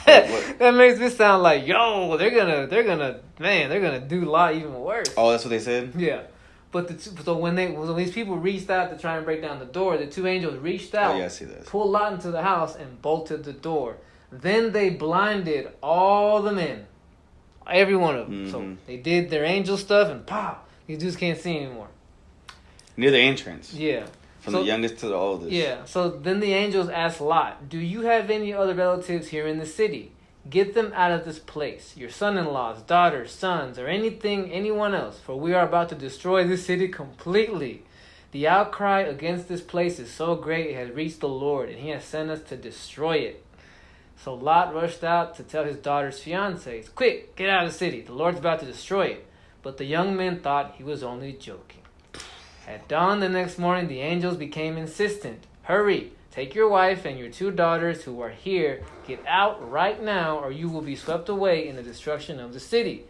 That makes me sound like, yo, they're gonna do Lot even worse. Oh, that's what they said? Yeah. But so when these people reached out to try and break down the door, the 2 angels reached out, I see this. Pulled Lot into the house and bolted the door. Then they blinded all the men, every one of them. So they did their angel stuff, and these dudes can't see anymore. Near the entrance. Yeah. From the youngest to the oldest. Yeah. So then the angels asked Lot, do you have any other relatives here in the city? Get them out of this place, your son-in-laws, daughters, sons, or anyone else, for we are about to destroy this city completely. The outcry against this place is so great it has reached the Lord, and he has sent us to destroy it. So Lot rushed out to tell his daughter's fiancés, quick, get out of the city, the Lord's about to destroy it. But the young men thought he was only joking. At dawn the next morning, the angels became insistent. Hurry, take your wife and your 2 daughters who are here. Get out right now, or you will be swept away in the destruction of the city.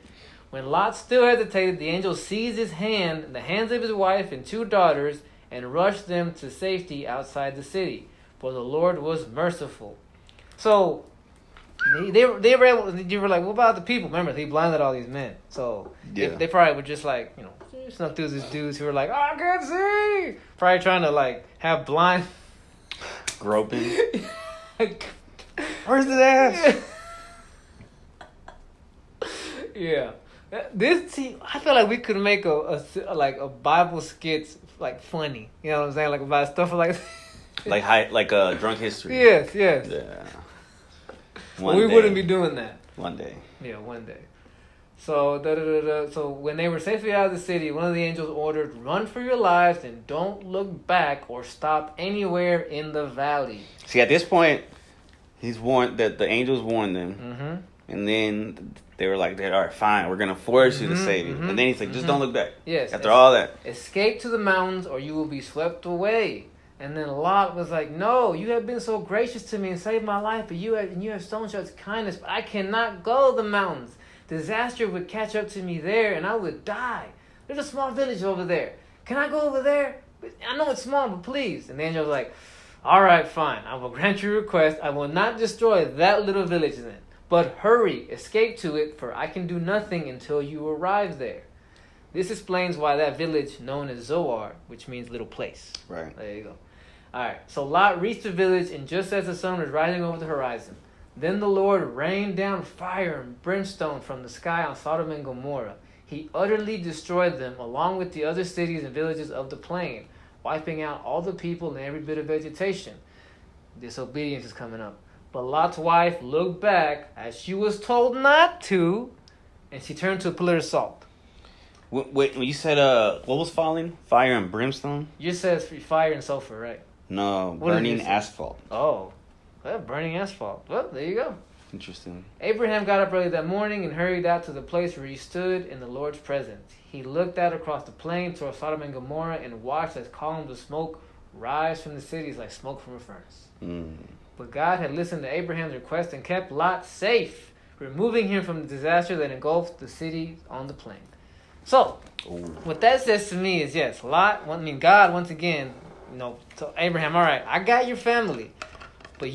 When Lot still hesitated, the angel seized his hand, the hands of his wife and 2 daughters, and rushed them to safety outside the city. For the Lord was merciful. So, They were able. You were like, what about the people? Remember, he blinded all these men. So they probably were just like, snuck through these dudes who were like, oh, I can't see. Probably trying to like have blind groping. Where's the ass? Yeah. I feel like we could make a Bible skits like funny. You know what I'm saying? Like about stuff like drunk history. Yes. Yeah. We wouldn't be doing that. One day. Yeah, one day. So So when they were safely out of the city, one of the angels ordered, "Run for your lives and don't look back or stop anywhere in the valley." See, at this point, he's warned that the angels warned them, and then they were like, "All right, fine, we're gonna force you to save you." And then he's like, "Just don't look back." Yes. After all that, escape to the mountains, or you will be swept away. And then Lot was like, "No, you have been so gracious to me and saved my life, but you have shown such kindness. But I cannot go the mountains. Disaster would catch up to me there, and I would die. There's a small village over there. Can I go over there? I know it's small, but please." And the angel was like, "All right, fine. I will grant your request. I will not destroy that little village then. But hurry, escape to it, for I can do nothing until you arrive there." This explains why that village known as Zoar, which means little place. Right. There you go. All right. So Lot reached the village, and just as the sun was rising over the horizon, then the Lord rained down fire and brimstone from the sky on Sodom and Gomorrah. He utterly destroyed them, along with the other cities and villages of the plain, wiping out all the people and every bit of vegetation. Disobedience is coming up. But Lot's wife looked back as she was told not to, and she turned to a pillar of salt. Wait, when you said what was falling? Fire and brimstone? You said fire and sulfur, right? No, What burning asphalt. Oh, well, burning asphalt. Well, there you go. Interesting. Abraham got up early that morning and hurried out to the place where he stood in the Lord's presence. He looked out across the plain toward Sodom and Gomorrah and watched as columns of smoke rise from the cities like smoke from a furnace. But God had listened to Abraham's request and kept Lot safe, removing him from the disaster that engulfed the city on the plain. So, what that says to me is, yes, God, once again, told Abraham, all right, I got your family. But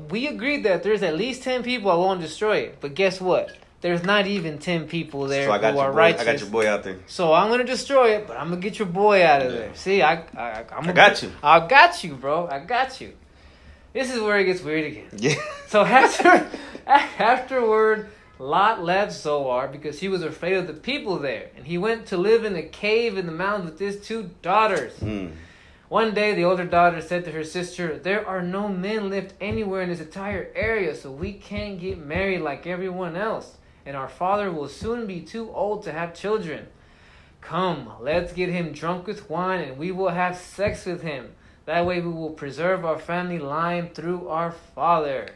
we agreed that there's at least 10 people I won't destroy it. But guess what? There's not even 10 people there who are righteous. I got your boy out there. So I'm going to destroy it, but I'm going to get your boy out of there. See, I got you. I got you, bro. I got you. This is where it gets weird again. Yeah. So afterward, Lot left Zoar because he was afraid of the people there. And he went to live in a cave in the mountains with his 2 daughters. One day, the older daughter said to her sister, "There are no men left anywhere in this entire area, so we can't get married like everyone else. And our father will soon be too old to have children. Come, let's get him drunk with wine, and we will have sex with him. That way we will preserve our family line through our father."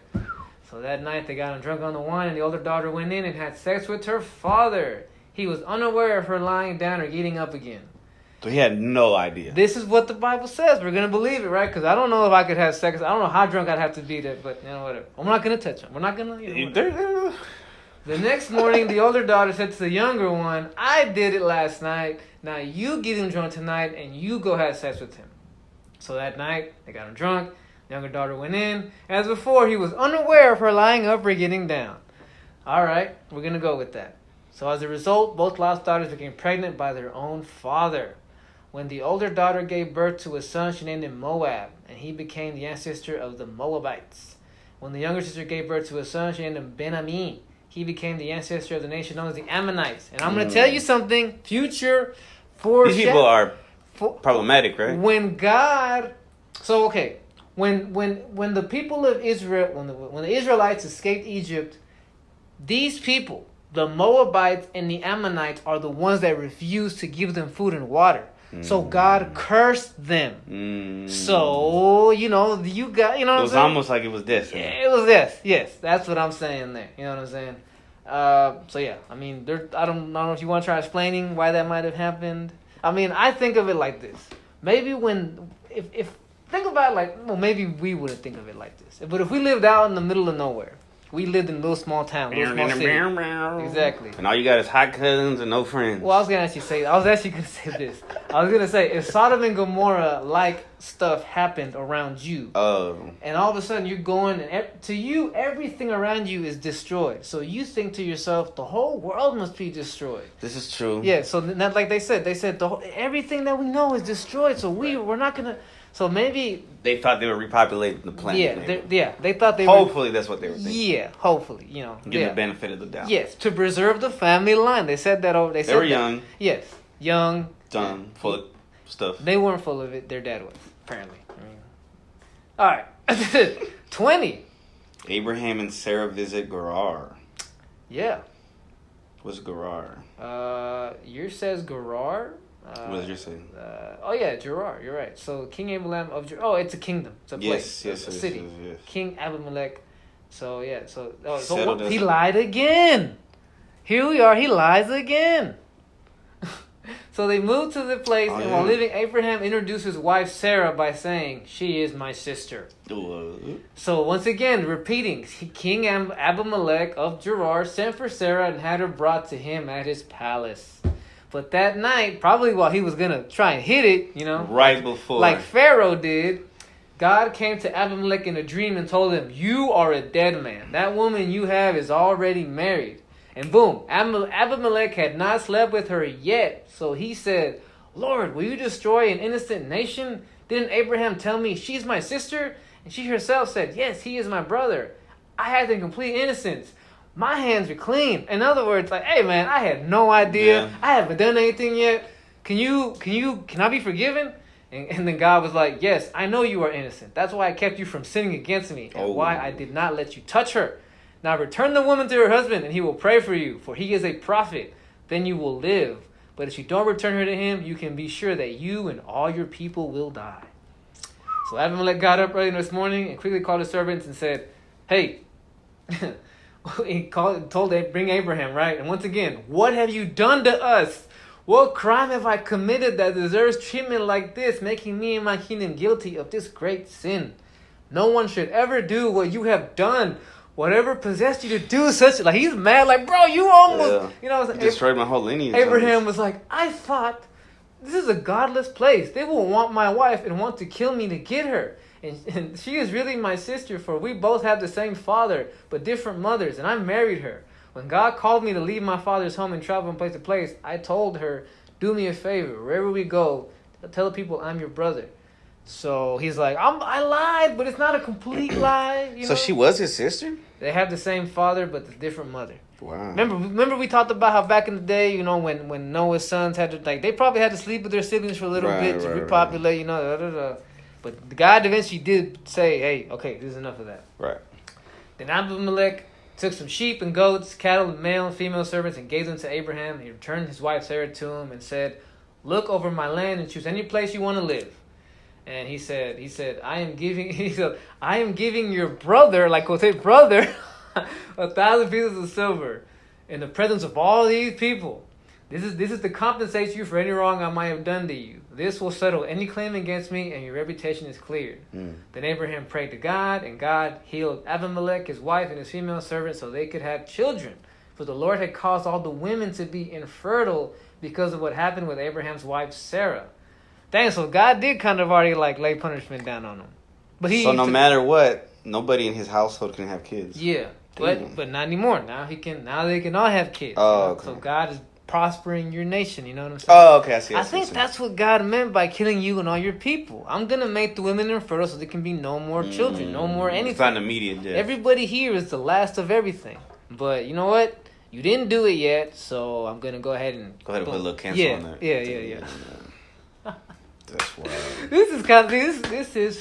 So that night, they got him drunk on the wine, and the older daughter went in and had sex with her father. He was unaware of her lying down or getting up again. So he had no idea. This is what the Bible says. We're going to believe it, right? Because I don't know if I could have sex. I don't know how drunk I'd have to be there, but whatever. I'm not going to touch him. We're not going to. The next morning, the older daughter said to the younger one, "I did it last night. Now you get him drunk tonight, and you go have sex with him." So that night, they got him drunk. The younger daughter went in. As before, he was unaware of her lying up or getting down. All right, we're going to go with that. So as a result, both Lot's daughters became pregnant by their own father. When the older daughter gave birth to a son, she named him Moab, and he became the ancestor of the Moabites. When the younger sister gave birth to a son, she named him Ben-Ami. He became the ancestor of the nation known as the Ammonites. And I'm going to tell you something, future for these people are problematic, right? When God, when the people of Israel, when the Israelites escaped Egypt, these people, the Moabites and the Ammonites, are the ones that refused to give them food and water. So God cursed them. So, you got, it was almost like it was this. Yeah, it was this. Yes, that's what I'm saying there. You know what I'm saying? So yeah, I mean, I don't know if you want to try explaining why that might have happened. I mean, I think of it like this. Maybe if think about maybe we wouldn't think of it like this. But if we lived out in the middle of nowhere, we lived in a little small town, little small city. Exactly. And all you got is hot cousins and no friends. Well, I was actually going to say this. I was gonna say, if Sodom and Gomorrah like stuff happened around you, and all of a sudden you're going, and to you everything around you is destroyed. So you think to yourself, the whole world must be destroyed. This is true. Yeah. So not like they said everything that we know is destroyed. So we're not gonna. So maybe they thought they were repopulating the planet. They thought they. Hopefully, that's what they were thinking. Yeah, hopefully, Give the benefit of the doubt. Yes, to preserve the family line. They said that over. They were young. Yes, young. Dumb, full of stuff. They weren't full of it. Their dad was, apparently. All right, 20. Abraham and Sarah visit Gerar. Yeah. What's Gerar? Yours says Gerar. What does yours say? Gerar. You're right. So King Abimelech of Gerar. Oh, it's a kingdom. It's a place. Yes, a city. Yes. King Abimelech. So yeah. He it. lied again. Here we are. He lies again. So they moved to the place, and while living, Abraham introduced his wife Sarah by saying, "She is my sister." So once again, repeating, King Abimelech of Gerar sent for Sarah and had her brought to him at his palace. But that night, probably while he was going to try and hit it, right before, like Pharaoh did, God came to Abimelech in a dream and told him, "You are a dead man. That woman you have is already married." And boom, Abimelech had not slept with her yet. So he said, "Lord, will you destroy an innocent nation? Didn't Abraham tell me she's my sister?" And she herself said, "Yes, he is my brother. I had in complete innocence. My hands are clean." In other words, like, "Hey man, I had no idea. Yeah. I haven't done anything yet. Can I be forgiven?" And then God was like, "Yes, I know you are innocent. That's why I kept you from sinning against me, and why I did not let you touch her. Now return the woman to her husband, and he will pray for you, for he is a prophet. Then you will live. But if you don't return her to him, you can be sure that you and all your people will die." So Abimelech got up early this morning and quickly called his servants and said, "Hey," bring Abraham, right? And once again, "What have you done to us? What crime have I committed that deserves treatment like this, making me and my kingdom guilty of this great sin? No one should ever do what you have done. Whatever possessed you to do such..." Like, he's mad, like, "Bro, you almost..." destroyed my whole lineage. Abraham was like, "I thought this is a godless place. They will want my wife and want to kill me to get her. And she is really my sister, for we both have the same father, but different mothers, and I married her. When God called me to leave my father's home and travel from place to place, I told her, 'Do me a favor. Wherever we go, tell the people I'm your brother.'" So he's like, I lied, but it's not a complete lie. So she was his sister? They have the same father, but the different mother. Wow. Remember we talked about how back in the day, when Noah's sons had to, they probably had to sleep with their siblings for a little bit to repopulate, But God eventually did say, "Hey, okay, this is enough of that." Right. Then Abimelech took some sheep and goats, cattle, and male and female servants, and gave them to Abraham. He returned his wife Sarah to him and said, "Look over my land and choose any place you want to live." And he said, I am giving your brother, like we'll say brother, 1,000 pieces of silver in the presence of all these people. This is to compensate you for any wrong I might have done to you. This will settle any claim against me, and your reputation is cleared." Then Abraham prayed to God, and God healed Abimelech, his wife, and his female servants so they could have children. For the Lord had caused all the women to be infertile because of what happened with Abraham's wife Sarah. Dang, so God did kind of already lay punishment down on him. But no matter what, nobody in his household can have kids. Yeah, but not anymore. Now they can all have kids. Oh, okay. So God is prospering your nation. You know what I'm saying? Oh, okay. I think that's what God meant by killing you and all your people. I'm gonna make the women infertile so there can be no more children, no more anything. It's not an immediate death. Everybody here is the last of everything. But you know what? You didn't do it yet, so I'm gonna go ahead and put a little cancel on that. Yeah. That's wild. This is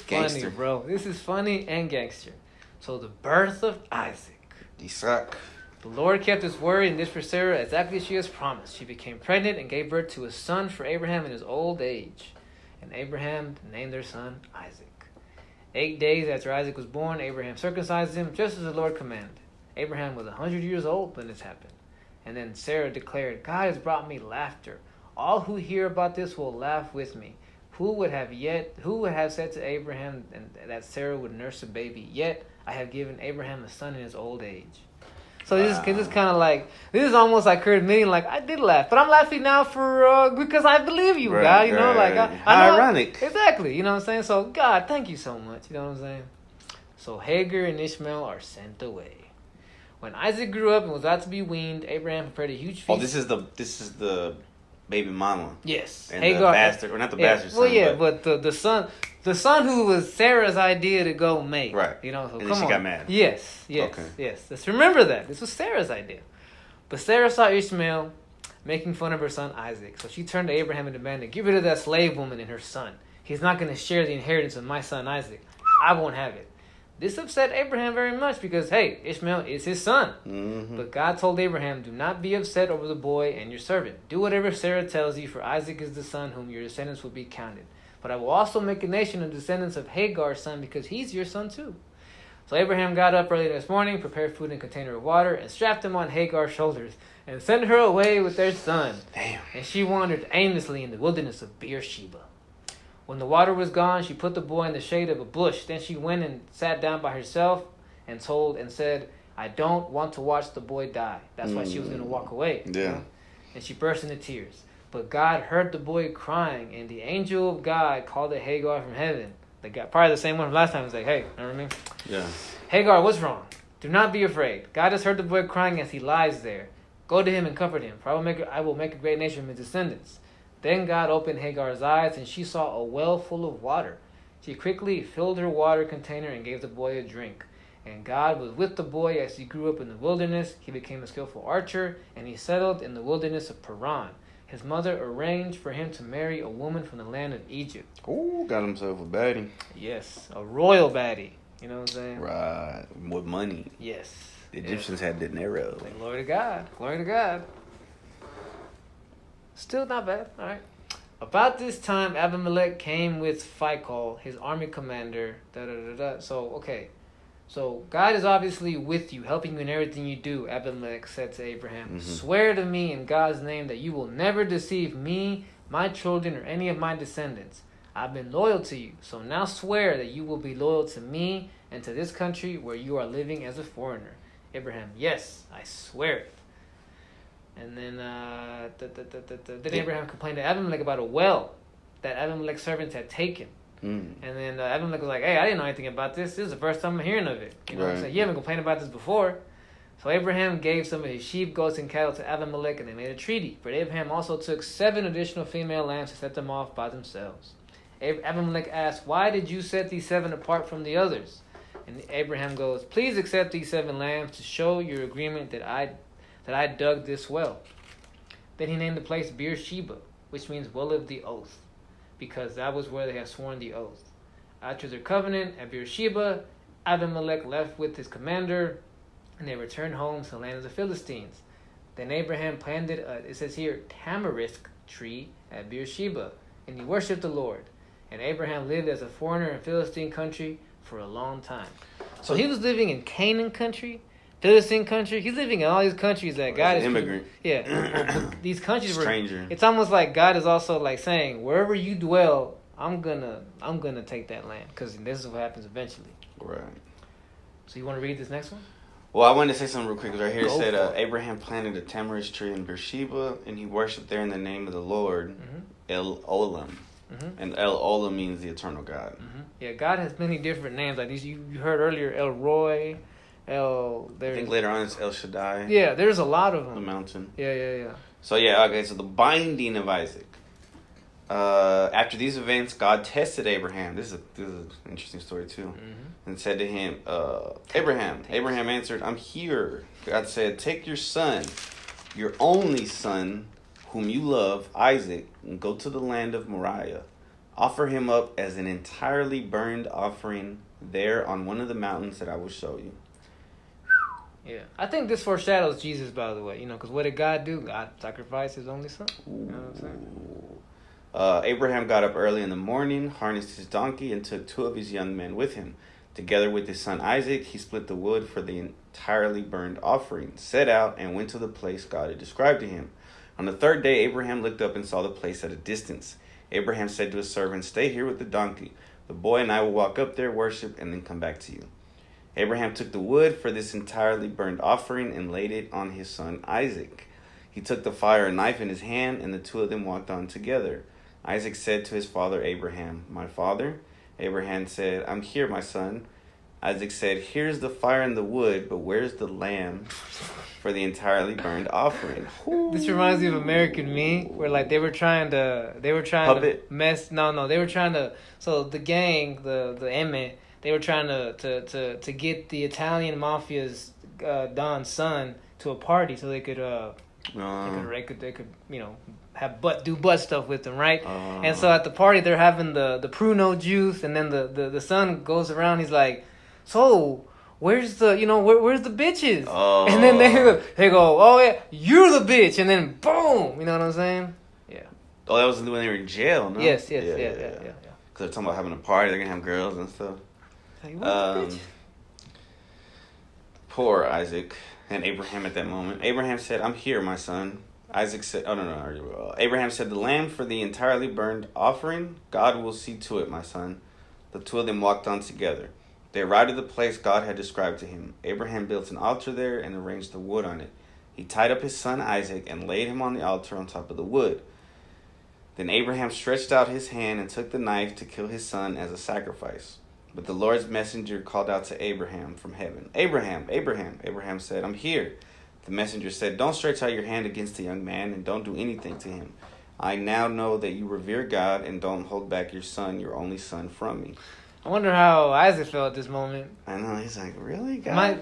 funny, Gangster. bro. This is funny and gangster. So the birth of Isaac. Isaac. The Lord kept his word and did for Sarah exactly as she has promised. She became pregnant and gave birth to a son for Abraham in his old age. And Abraham named their son Isaac. 8 days after Isaac was born, Abraham circumcised him just as the Lord commanded. Abraham was 100 years old when this happened. And then Sarah declared, "God has brought me laughter. All who hear about this will laugh with me. Who would have said to Abraham that Sarah would nurse a baby? Yet I have given Abraham a son in his old age." So this is kind of like, this is almost like her admitting, like, I did laugh, but I'm laughing now because I believe you, God. You know, like, I know, ironic. Exactly. You know what I'm saying? So God, thank you so much. You know what I'm saying? So Hagar and Ishmael are sent away. When Isaac grew up and was about to be weaned, Abraham prepared a huge feast. Oh, this is the baby mama. Yes, and Hagar, the bastard, or not the bastard son. Well, yeah, but the son who was Sarah's idea to go mate. Right. You know, so and come then she on. got mad. Yes. Okay. Yes. Let's remember that this was Sarah's idea. But Sarah saw Ishmael making fun of her son Isaac, so she turned to Abraham and demanded, "Get rid of that slave woman and her son. He's not going to share the inheritance of my son Isaac. I won't have it." This upset Abraham very much because, hey, Ishmael is his son. Mm-hmm. But God told Abraham, "Do not be upset over the boy and your servant. Do whatever Sarah tells you, for Isaac is the son whom your descendants will be counted. But I will also make a nation of descendants of Hagar's son because he's your son too." So Abraham got up early this morning, prepared food in a container of water, and strapped him on Hagar's shoulders, and sent her away with their son. Damn. And she wandered aimlessly in the wilderness of Beersheba. When the water was gone, she put the boy in the shade of a bush. Then she went and sat down by herself and said, "I don't want to watch the boy die." That's why she was going to walk away. Yeah. You know? And she burst into tears. But God heard the boy crying, and the angel of God called to Hagar from heaven. They got probably the same one from last time. He's like, "Hey, remember me? Yeah. Hagar, what's wrong? Do not be afraid. God has heard the boy crying as he lies there. Go to him and comfort him, for I will make a great nation of his descendants." Then God opened Hagar's eyes, and she saw a well full of water. She quickly filled her water container and gave the boy a drink. And God was with the boy as he grew up in the wilderness. He became a skillful archer, and he settled in the wilderness of Paran. His mother arranged for him to marry a woman from the land of Egypt. Ooh, got himself a baddie. Yes, a royal baddie. You know what I'm saying? Right, with money. Yes. The Egyptians had dinero. Glory to God. Glory to God. Still not bad. All right. About this time, Abimelech came with Phicol, his army commander. So, okay. So, God is obviously with you, helping you in everything you do, Abimelech said to Abraham. Mm-hmm. Swear to me in God's name that you will never deceive me, my children, or any of my descendants. I've been loyal to you. So now swear that you will be loyal to me and to this country where you are living as a foreigner. Abraham, yes, I swear it. And then Abraham complained to Abimelech about a well that Abimelech's servants had taken. And then Abimelech was like, "Hey, I didn't know anything about this. This is the first time I'm hearing of it. You know what I'm saying? You haven't complained about this before." So Abraham gave some of his sheep, goats, and cattle to Abimelech, and they made a treaty. But Abraham also took 7 additional female lambs and set them off by themselves. Abimelech asked, "Why did you set these 7 apart from the others?" And Abraham goes, "Please accept these 7 lambs to show your agreement that I dug this well." Then he named the place Beersheba, which means well of the oath, because that was where they had sworn the oath. After their covenant at Beersheba, Abimelech left with his commander, and they returned home to the land of the Philistines. Then Abraham planted it says here, tamarisk tree at Beersheba, and he worshipped the Lord. And Abraham lived as a foreigner in Philistine country for a long time. So he was living in Canaan country, Philistine country. He's living in all these countries that God is immigrant. These countries were stranger. It's almost like God is also like saying, wherever you dwell, I'm gonna take that land, because this is what happens eventually. Right. So you want to read this next one? Well, I wanted to say something real quick. Right here it said, Abraham planted a tamarisk tree in Beersheba, and he worshipped there in the name of the Lord, El Olam. And El Olam means the eternal God. Yeah, God has many different names. Like these, you heard earlier, El Roy, I think later on it's El Shaddai. Yeah, there's a lot of them. The mountain. Yeah. So so the binding of Isaac. After these events, God tested Abraham. This is an interesting story too. And said to him, Abraham. Abraham answered, "I'm here." God said, "Take your son, your only son, whom you love, Isaac, and go to the land of Moriah. Offer him up as an entirely burned offering there on one of the mountains that I will show you." Yeah, I think this foreshadows Jesus, by the way. You know, because what did God do? God sacrificed his only son. You know what I'm saying? Abraham got up early in the morning, harnessed his donkey, and took 2 of his young men with him. Together with his son Isaac, he split the wood for the entirely burned offering, set out, and went to the place God had described to him. On the 3rd day, Abraham looked up and saw the place at a distance. Abraham said to his servant, "Stay here with the donkey. The boy and I will walk up there, worship, and then come back to you." Abraham took the wood for this entirely burnt offering and laid it on his son Isaac. He took the fire and knife in his hand, and the two of them walked on together. Isaac said to his father Abraham, "My father?" Abraham said, "I'm here, my son." Isaac said, "Here's the fire and the wood, but where's the lamb for the entirely burned offering?" This reminds me of American Me, where like they were trying to Puppet? they were trying to, so the gang, the M, they were trying to get the Italian mafia's Don's son to a party so they could they could have do butt stuff with them, right? And so at the party they're having the pruno juice, and then the son goes around, he's like, "So where's the where's the bitches?" And then they go, "Oh yeah, you're the bitch," and then boom, you know what I'm saying? Yeah. Oh, that was when they were in jail, no? Yes. Yeah. Because they're talking about having a party, they're gonna have girls and stuff. Like, bitch? Poor Isaac and Abraham at that moment. Abraham said, "I'm here, my son." Isaac said, Abraham said, "The lamb for the entirely burned offering, God will see to it, my son." The two of them walked on together. They arrived at the place God had described to him. Abraham built an altar there and arranged the wood on it. He tied up his son Isaac and laid him on the altar on top of the wood. Then Abraham stretched out his hand and took the knife to kill his son as a sacrifice. But the Lord's messenger called out to Abraham from heaven, "Abraham, Abraham." Abraham said, "I'm here." The messenger said, "Don't stretch out your hand against the young man and don't do anything to him. I now know that you revere God and don't hold back your son, your only son, from me." I wonder how Isaac felt at this moment. I know, he's like, "Really, God?" My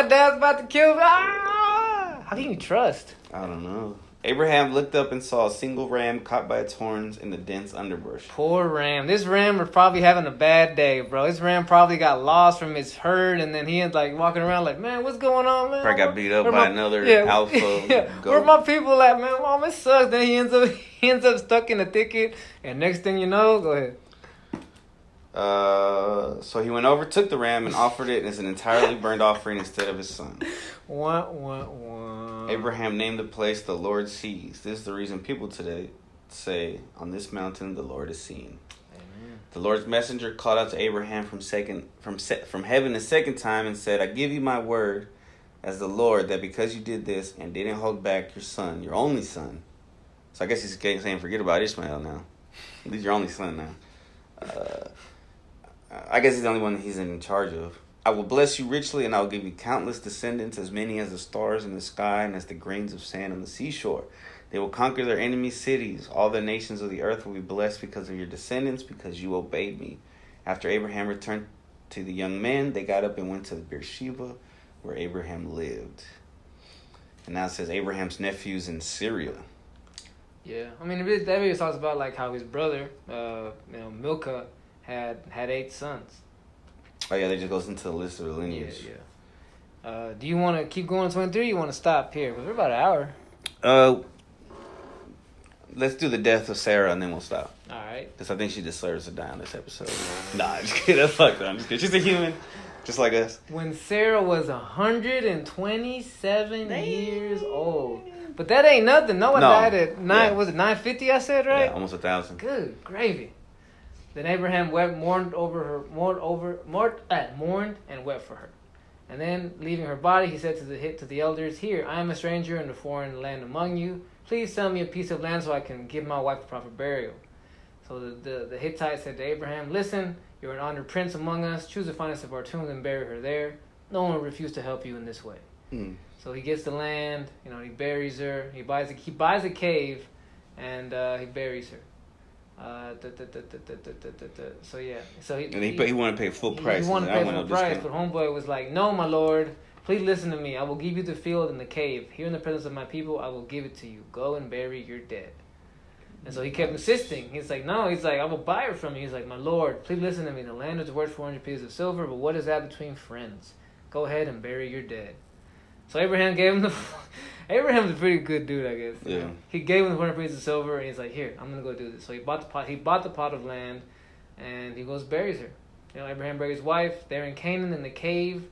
dad's about to kill me. Ah! How can you trust? I don't know. Abraham looked up and saw a single ram caught by its horns in the dense underbrush. Poor ram. This ram was probably having a bad day, bro. This ram probably got lost from his herd, and then he had like walking around like, "Man, what's going on, man?" Probably got beat up by another alpha. Yeah. Where my people at, man? Mom, it sucks. Then he ends up stuck in a thicket, and next thing you know, go ahead. So he went over, took the ram, and offered it as an entirely burned offering instead of his son. Abraham named the place "The Lord Sees." This is the reason people today say, "On this mountain the Lord is seen." Amen. The Lord's messenger called out to Abraham from heaven a second time and said, "I give you my word as the Lord that because you did this and didn't hold back your son, your only son." So I guess he's saying, forget about Ishmael now. He's your only son now. I guess he's the only one that he's in charge of. "I will bless you richly, and I will give you countless descendants, as many as the stars in the sky and as the grains of sand on the seashore. They will conquer their enemies' cities. All the nations of the earth will be blessed because of your descendants, because you obeyed me." After Abraham returned to the young men, they got up and went to Beersheba, where Abraham lived. And now it says Abraham's nephews in Syria. Yeah, I mean, that video talks about like how his brother, Milcah, had 8 sons. Oh yeah, that just goes into the list of the lineage. Yeah. Do you want to keep going to 23? Or you want to stop here? Because we're about an hour. Let's do the death of Sarah and then we'll stop. All right. Because I think she deserves to die on this episode. Nah, I'm just kidding. That's fucked up. I'm just kidding. She's a human, just like us. When Sarah was 127 years old. But that ain't nothing. Noah died at 950, I said, right? Yeah, almost 1,000. Good gravy. Then Abraham mourned and wept for her. And then, leaving her body, he said to the elders, "Here, I am a stranger in a foreign land among you. Please sell me a piece of land so I can give my wife a proper burial." So the Hittite said to Abraham, "Listen, you're an honored prince among us. Choose the finest of our tombs and bury her there. No one will refuse to help you in this way." So he gets the land. He buries her. He buys a cave, and he buries her. So he wanted to pay full price. He wanted to pay full price, but homeboy was like, "No, my lord, please listen to me. I will give you the field and the cave. Here in the presence of my people, I will give it to you. Go and bury your dead." And so he kept insisting. He's like, "No," he's like, "I will buy her from you." He's like, "My lord, please listen to me. The land is worth 400 pieces of silver, but what is that between friends? Go ahead and bury your dead." So Abraham gave him Abraham's a pretty good dude, I guess. Yeah. He gave him the 400 pieces of silver, and he's like, "Here, I'm gonna go do this." So he bought the pot of land, and he goes buries her. Abraham buried his wife there in Canaan in the cave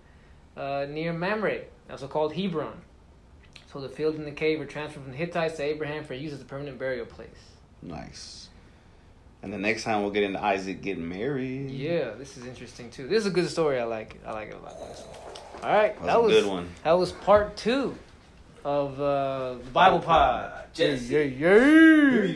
near Mamre, also called Hebron. So the field and the cave were transferred from the Hittites to Abraham for use as a permanent burial place. Nice. And the next time we'll get into Isaac getting married. Yeah, this is interesting too. This is a good story. I like it. I like it a lot. All right, that was a good one. That was part 2 of the Bible Pod. Jesse. Yeah.